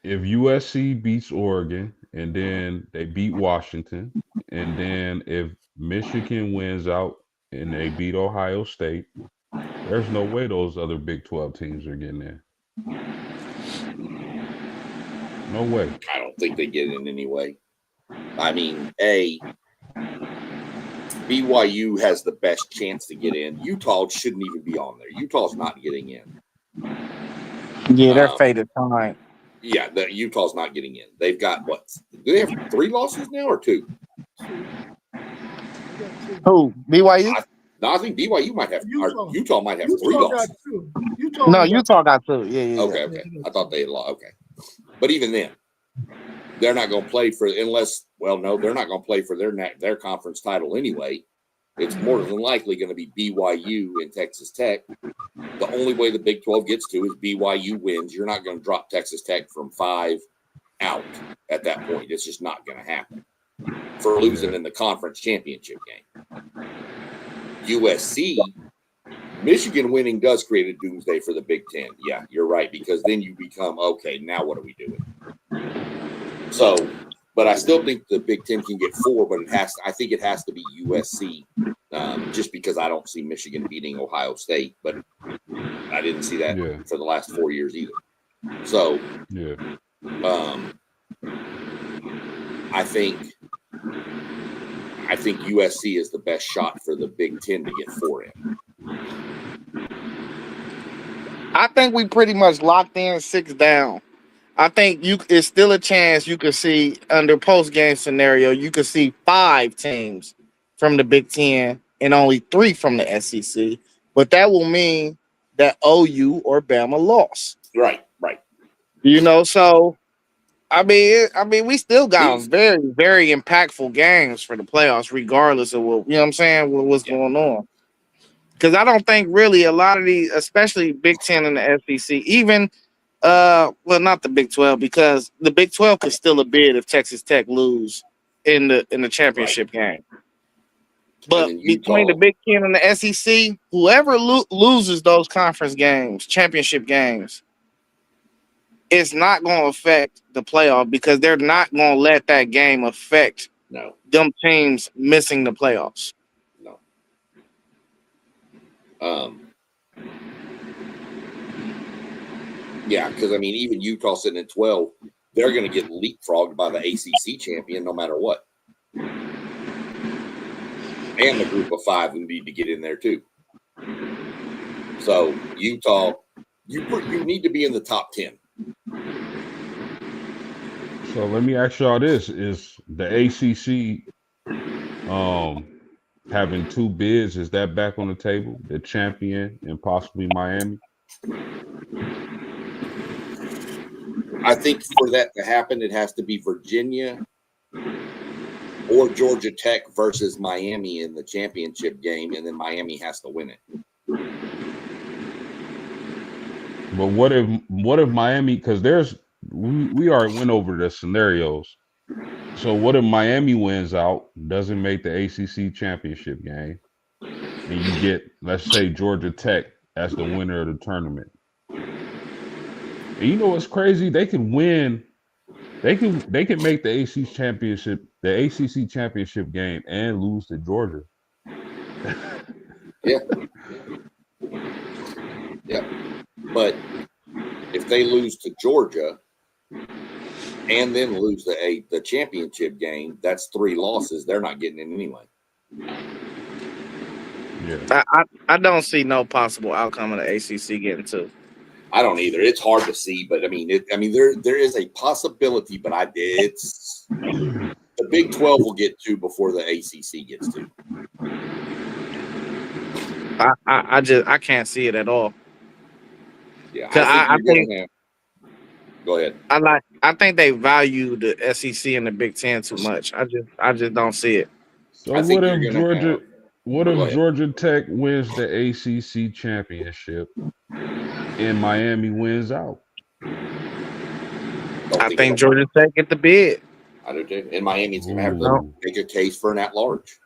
If USC beats Oregon and then they beat Washington, and then if Michigan wins out and they beat Ohio State, there's no way those other Big 12 teams are getting there. No way. I don't think they get in anyway. I mean, BYU has the best chance to get in. Utah shouldn't even be on there. Utah's not getting in. Yeah, they're faded time. Yeah, Utah's not getting in. They've got what? Do they have 3 losses now or 2? Who? BYU? I think BYU might have. Utah might have Utah 3 got losses. 2. Utah got 2. Yeah. Okay. I thought they had lost. Okay, but even then, they're not going to play for unless. Well, no, they're not going to play for their conference title anyway. It's more than likely going to be BYU and Texas Tech. The only way the Big 12 gets to is BYU wins. You're not going to drop Texas Tech from 5 out at that point. It's just not going to happen for losing in the conference championship game. USC, Michigan winning does create a doomsday for the Big 10. Yeah, you're right, because then you become, okay, now what are we doing? So, but I still think the Big 10 can get 4, but I think it has to be USC, just because I don't see Michigan beating Ohio State, but I didn't see that for the last 4 years either. So, I think USC is the best shot for the Big 10 to get 4 in. I think we pretty much locked in 6 down. I think it's still a chance you could see under post-game scenario, you could see 5 teams from the Big 10 and only 3 from the SEC. But that will mean that OU or Bama lost. Right. So I mean, we still got very, very impactful games for the playoffs, regardless of what I'm saying, what's going on. Because I don't think really a lot of these, especially Big 10 and the SEC, even not the Big 12, because the Big 12 could still a bid if Texas Tech lose in the championship game. But between the Big 10 and the SEC, whoever loses those conference games, championship games, it's not going to affect the playoff, because they're not going to let that game affect them teams missing the playoffs. Yeah, because I mean, even Utah sitting at 12, they're going to get leapfrogged by the ACC champion no matter what, and the group of 5 who need to get in there too. So Utah, you need to be in the top 10. So let me ask y'all this: is the ACC having 2 bids? Is that back on the table? The champion and possibly Miami? I think for that to happen, it has to be Virginia or Georgia Tech versus Miami in the championship game, and then Miami has to win it. But what if Miami? Because we already went over the scenarios. So what if Miami wins out, doesn't make the ACC championship game, and you get, let's say, Georgia Tech as the winner of the tournament? And you know what's crazy? They can win. They can make the ACC championship game and lose to Georgia. Yeah. But if they lose to Georgia and then lose the championship game, that's 3 losses. They're not getting in anyway. Yeah. I don't see no possible outcome of the ACC getting 2. I don't either. It's hard to see, but I mean, there is a possibility, but it's the Big 12 will get 2 before the ACC gets 2. I can't see it at all. Yeah, I think go ahead. I think they value the SEC and the Big 10 too much. I just don't see it. So what if Georgia Tech wins the ACC championship and Miami wins out? I think Georgia Tech get the bid. I do too. And Miami's going to have to make a case for an at-large.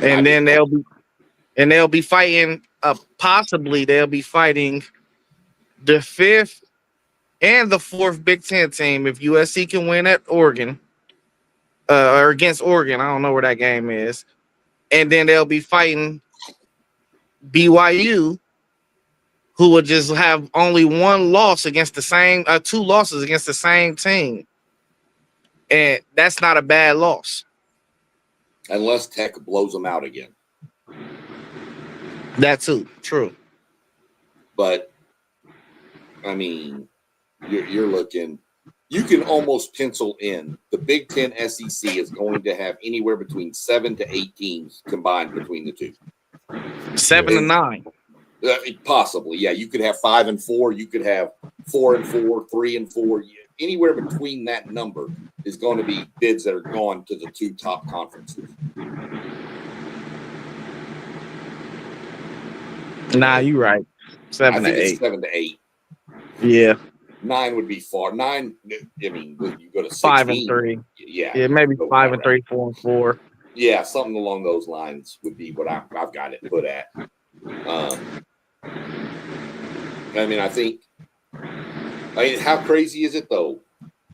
And then they'll be fighting. Possibly they'll be fighting the 5th and the 4th Big 10 team if USC can win at Oregon, or against Oregon. I don't know where that game is. And then they'll be fighting BYU who would just have only one loss against the same, 2 losses against the same team. And that's not a bad loss. Unless Tech blows them out again. That too, true. But, I mean, you're looking, you can almost pencil in the Big Ten SEC is going to have anywhere between 7 to 8 teams combined between the two. 7 to 9. Possibly, yeah. You could have 5 and 4. You could have 4 and 4, 3 and 4. Anywhere between that number is going to be bids that are gone to the 2 top conferences. Nah, you're right. 7 to 8. It's 7 to 8. Yeah. 9 would be far. 9. I mean, you go to 16, 5 and 3. Yeah, maybe 5 and 3, 4 and 4. Yeah, something along those lines would be what I've got it put at. I mean, how crazy is it though?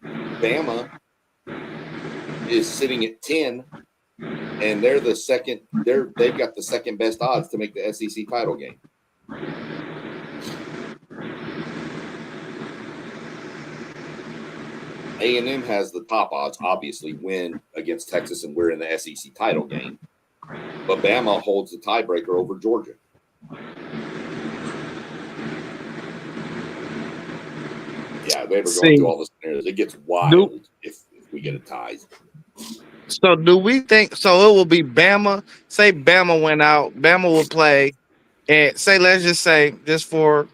Bama is sitting at 10, and they're the second. They've got the second best odds to make the SEC title game. A&M has the top odds, obviously, win against Texas, and we're in the SEC title game. But Bama holds the tiebreaker over Georgia. Yeah, they were going through all the scenarios. It gets wild if we get a tie. So do we think, so it will be Bama, say Bama went out, Bama will play, and say, let's just say, just for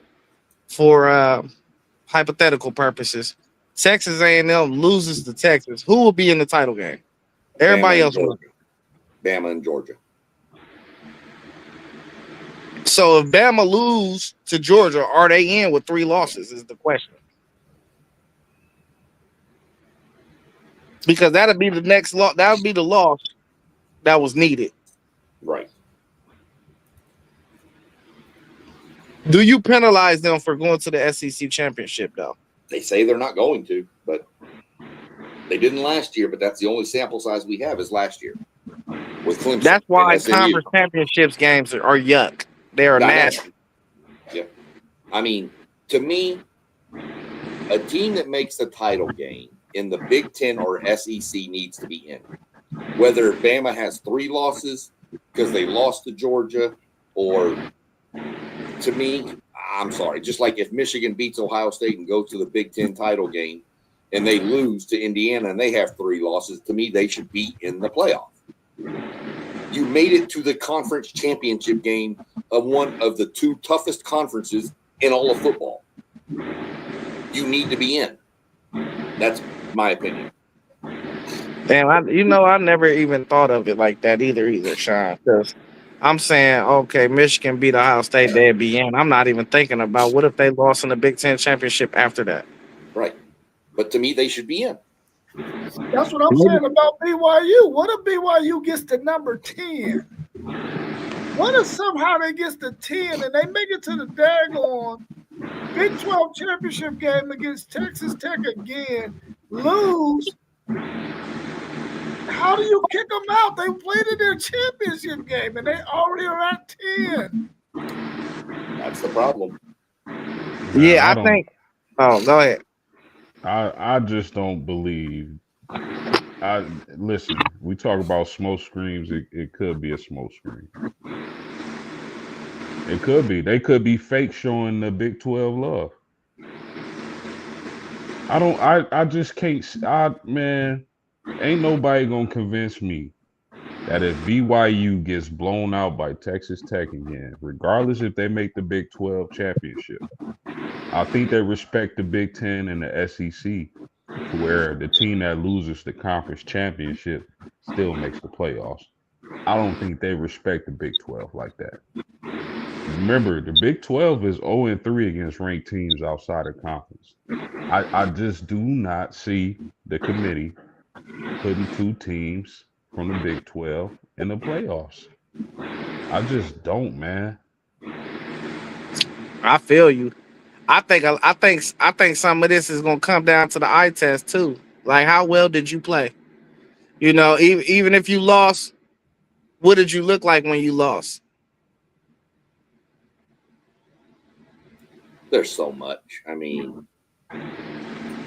hypothetical purposes, Texas A&M loses to Texas. Who will be in the title game? Everybody else will. Bama and Georgia. So if Bama lose to Georgia, are they in with 3 losses is the question. Because that'll be the next loss. That would be the loss that was needed. Right. Do you penalize them for going to the SEC championship, though? They say they're not going to, but they didn't last year. But that's the only sample size we have is last year with Clemson. That's why conference championships games are yuck. They are nasty. Yeah. I mean, to me, a team that makes the title game in the Big Ten or SEC needs to be in. Whether Bama has 3 losses because they lost to Georgia, or to me, I'm sorry, just like if Michigan beats Ohio State and goes to the Big Ten title game and they lose to Indiana and they have 3 losses, to me, they should be in the playoff. You made it to the conference championship game of one of the 2 toughest conferences in all of football. You need to be in. That's my opinion. Damn, I never even thought of it like that either, Sean. Because I'm saying, okay, Michigan beat Ohio State, they'd be in. I'm not even thinking about what if they lost in the Big Ten championship after that. Right. But to me, they should be in. That's what I'm saying about BYU. What if BYU gets to number 10? What if somehow they get to 10 and they make it to the daggone Big 12 championship game against Texas Tech again, lose? How do you kick them out? They played in their championship game and they already are at 10. That's the problem. Yeah, I think. Oh, go ahead. I just don't believe. Listen, we talk about smoke screens. It could be a smoke screen. It could be. They could be fake showing the Big 12 love. I just can't. Man, ain't nobody gonna convince me that if BYU gets blown out by Texas Tech again, regardless if they make the Big 12 championship, I think they respect the Big 10 and the SEC, to where the team that loses the conference championship still makes the playoffs. I don't think they respect the Big 12 like that. Remember, the Big 12 is 0-3 against ranked teams outside of conference. I just do not see the committee putting 2 teams from the Big 12 in the playoffs. I just don't, man. I feel you. I think some of this is gonna come down to the eye test too. Like, how well did you play? You know, even if you lost, what did you look like when you lost? there's so much. I mean,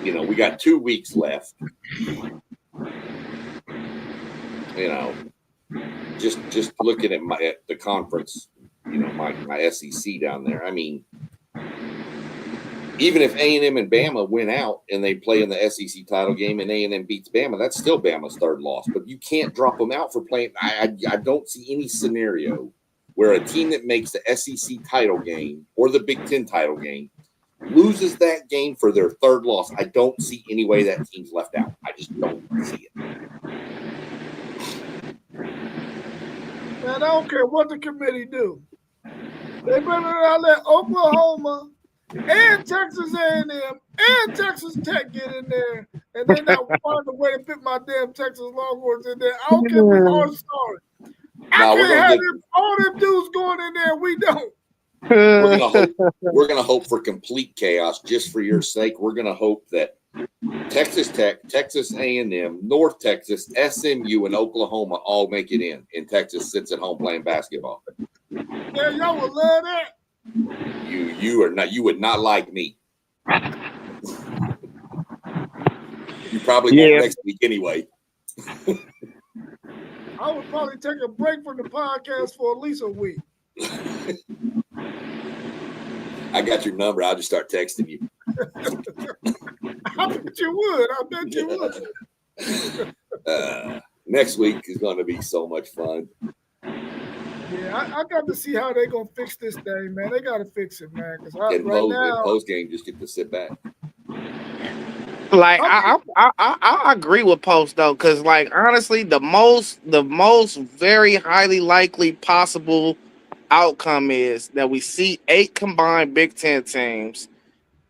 you know, we got 2 weeks left. You know, just looking at the conference, you know, my SEC down there. I mean, even if A&M and Bama win out and they play in the SEC title game and A&M beats Bama, that's still Bama's third loss. But you can't drop them out for playing. I don't see any scenario where a team that makes the SEC title game or the Big Ten title game loses that game for their third loss. I don't see any way that team's left out. I just don't see it. Man, I don't care what the committee do. They better not let Oklahoma and Texas A&M and Texas Tech get in there, and they not find a way to fit my damn Texas Longhorns in there. I don't care if we are sorry. I can't have all them dudes going in there. We don't. We're gonna hope for complete chaos just for your sake. We're gonna hope that Texas Tech, Texas A&M, North Texas, SMU, and Oklahoma all make it in, and Texas sits at home playing basketball. Yeah, y'all would love that. You are not. You would not like me. You probably won't next week anyway. I would probably take a break from the podcast for at least a week. I got your number. I'll just start texting you. I bet you would. I bet you would. Next week is going to be so much fun. Yeah, I got to see how they're going to fix this thing, man. They got to fix it, man. Because in post game, just get to sit back. Like I agree with Post though, because like honestly, the most very highly likely possible outcome is that we see 8 combined Big Ten teams,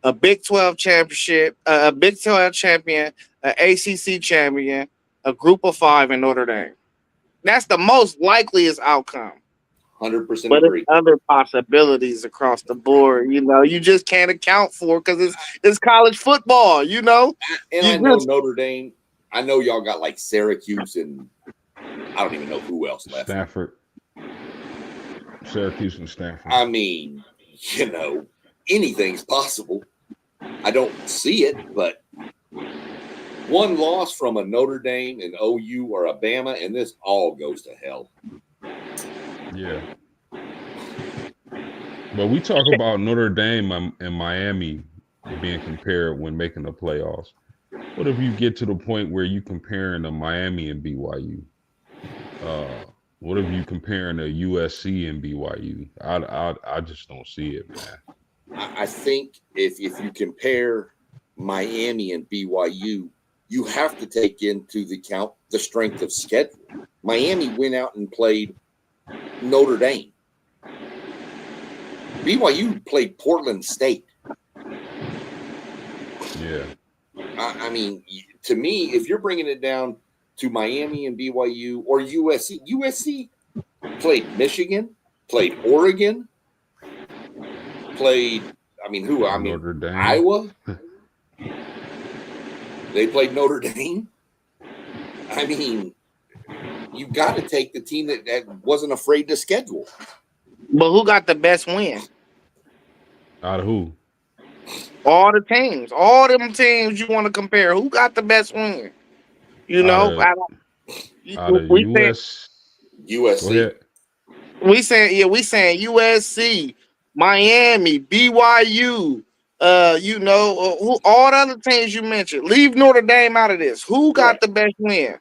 a Big 12 championship, a Big 12 champion, an ACC champion, a group of 5 in Notre Dame. That's the most likeliest outcome. 100% but agree. Other possibilities across the board, you know, you just can't account for because it's college football, you know. And I know Notre Dame. I know y'all got like Syracuse and I don't even know who else left. Stanford. Syracuse and Stanford. I mean, you know, anything's possible. I don't see it, but one loss from a Notre Dame, an OU, or a Bama, and this all goes to hell. Yeah. But we talk about Notre Dame and Miami being compared when making the playoffs. What if you get to the point where you comparing the Miami and BYU? What if you comparing the USC and BYU? I just don't see it, man. I think if you compare Miami and BYU, you have to take into the account the strength of schedule. Miami went out and played Notre Dame. BYU played Portland State. Yeah. I mean, to me, if you're bringing it down to Miami and BYU or USC played Michigan, played Oregon, played, Notre Dame. Iowa. They played Notre Dame. I mean, you got to take the team that wasn't afraid to schedule. But who got the best win? Out of who? All the teams. All them teams you want to compare. Who got the best win? You know? Out of USC. We saying USC, Miami, BYU, you know, who all the other teams you mentioned. Leave Notre Dame out of this. Who got the best win?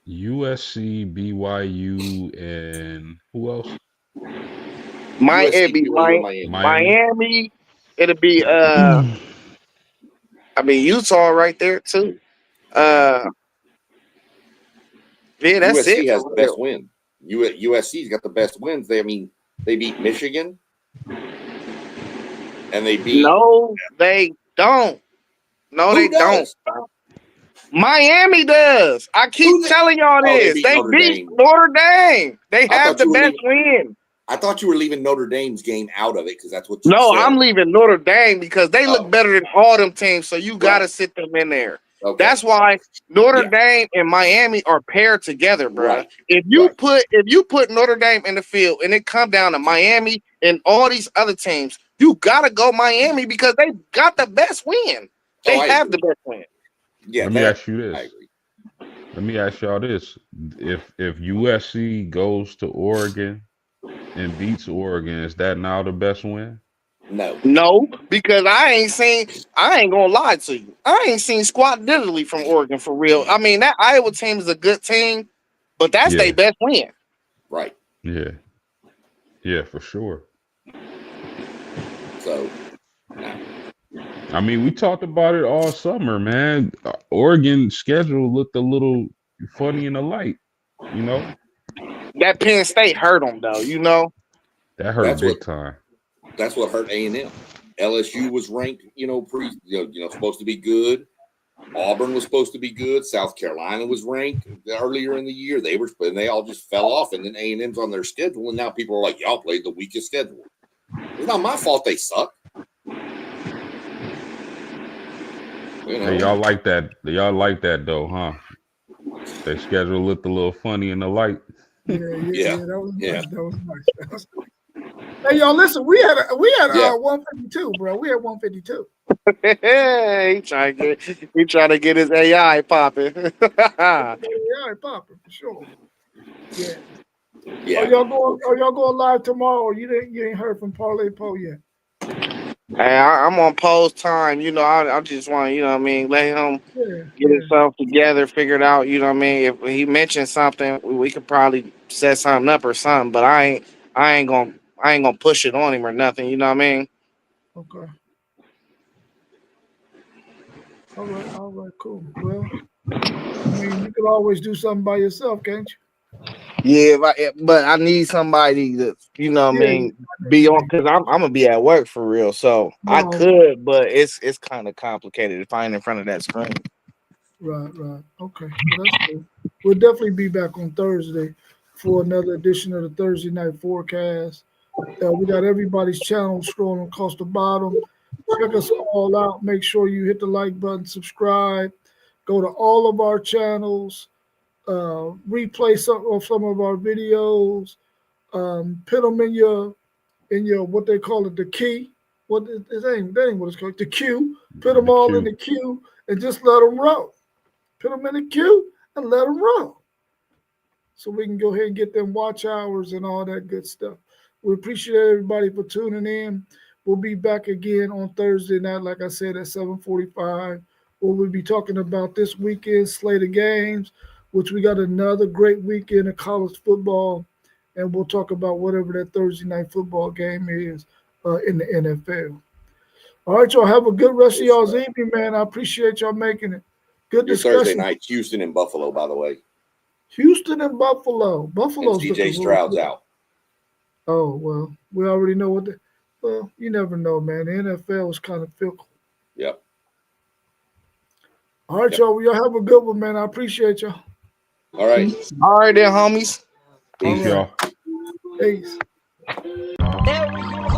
USC, BYU, and who else? Miami. It'll be Utah right there too. Yeah, that's USC it. has the best win. USC's got the best wins. They beat Michigan, and they beat. No, they don't. No, they don't. Miami does. I keep telling y'all this. They beat Notre Dame. They have the best win. I thought you were leaving Notre Dame's game out of it because that's what you No, said. I'm leaving Notre Dame because they look better than all them teams, so you got to sit them in there. Okay. That's why Notre Dame and Miami are paired together, bro. Right. If you put Notre Dame in the field and it come down to Miami and all these other teams, you gotta go Miami because they got the best win. They have the best win. Yeah. Let me ask you I this. agree. Let me ask y'all this: if USC goes to Oregon and beats Oregon, is that now the best win? No, because I ain't gonna lie to you. I ain't seen squat diddly from Oregon for real. I mean, that Iowa team is a good team, but that's their best win. Right. Yeah. Yeah, for sure. So, I mean, we talked about it all summer, man. Oregon's schedule looked a little funny in the light, you know? That Penn State hurt them, though, you know? That hurt big time. That's what hurt A&M. LSU was ranked, supposed to be good. Auburn was supposed to be good. South Carolina was ranked earlier in the year. And they all just fell off. And then A&M's on their schedule. And now people are like, y'all played the weakest schedule. It's not my fault they suck. Hey, y'all like that? Y'all like that though, huh? Their schedule looked a little funny in the light. Yeah. That was nice. That was nice. Hey, y'all, listen. We had 152, bro. We had 152. Hey, he trying to get his AI popping. AI popping for sure. Yeah. Are y'all going live tomorrow? Or you ain't heard from Parlay Poe yet? Hey, I'm on post time. You know, I just want to, you know what I mean, let him get himself together, figure it out. You know what I mean? If he mentions something, we could probably set something up or something. But I ain't gonna push it on him or nothing. You know what I mean? Okay. All right, cool. Well, I mean, you can always do something by yourself, can't you? Yeah, but I need somebody to, you know what I mean, be on, because I'm gonna be at work for real. So I could, but it's kind of complicated if I ain't in front of that screen. Right. Okay. Well, that's cool. We'll definitely be back on Thursday for another edition of the Thursday Night Forecast. We got everybody's channel scrolling across the bottom. Check us all out. Make sure you hit the like button, subscribe, go to all of our channels, replay some of our videos, put them in your what they call it, the key. That ain't what it's called, the queue. Put them all in the queue and just let them roll. Put them in the queue and let them roll. So we can go ahead and get them watch hours and all that good stuff. We appreciate everybody for tuning in. We'll be back again on Thursday night, like I said, at 7:45, where we'll be talking about this weekend's slate of games, which we got another great weekend of college football, and we'll talk about whatever that Thursday night football game is in the NFL. All right, y'all, have a good rest of y'all's evening, man. I appreciate y'all making it. Good discussion. Thursday night, Houston and Buffalo, by the way. Houston and Buffalo. Buffalo's CJ Stroud's out. Oh, well, we already know well, you never know, man. The NFL is kind of fickle. Yep. All right, y'all. Well, y'all have a good one, man. I appreciate y'all. All right. All right, then, homies. Peace, y'all. Peace. There we go.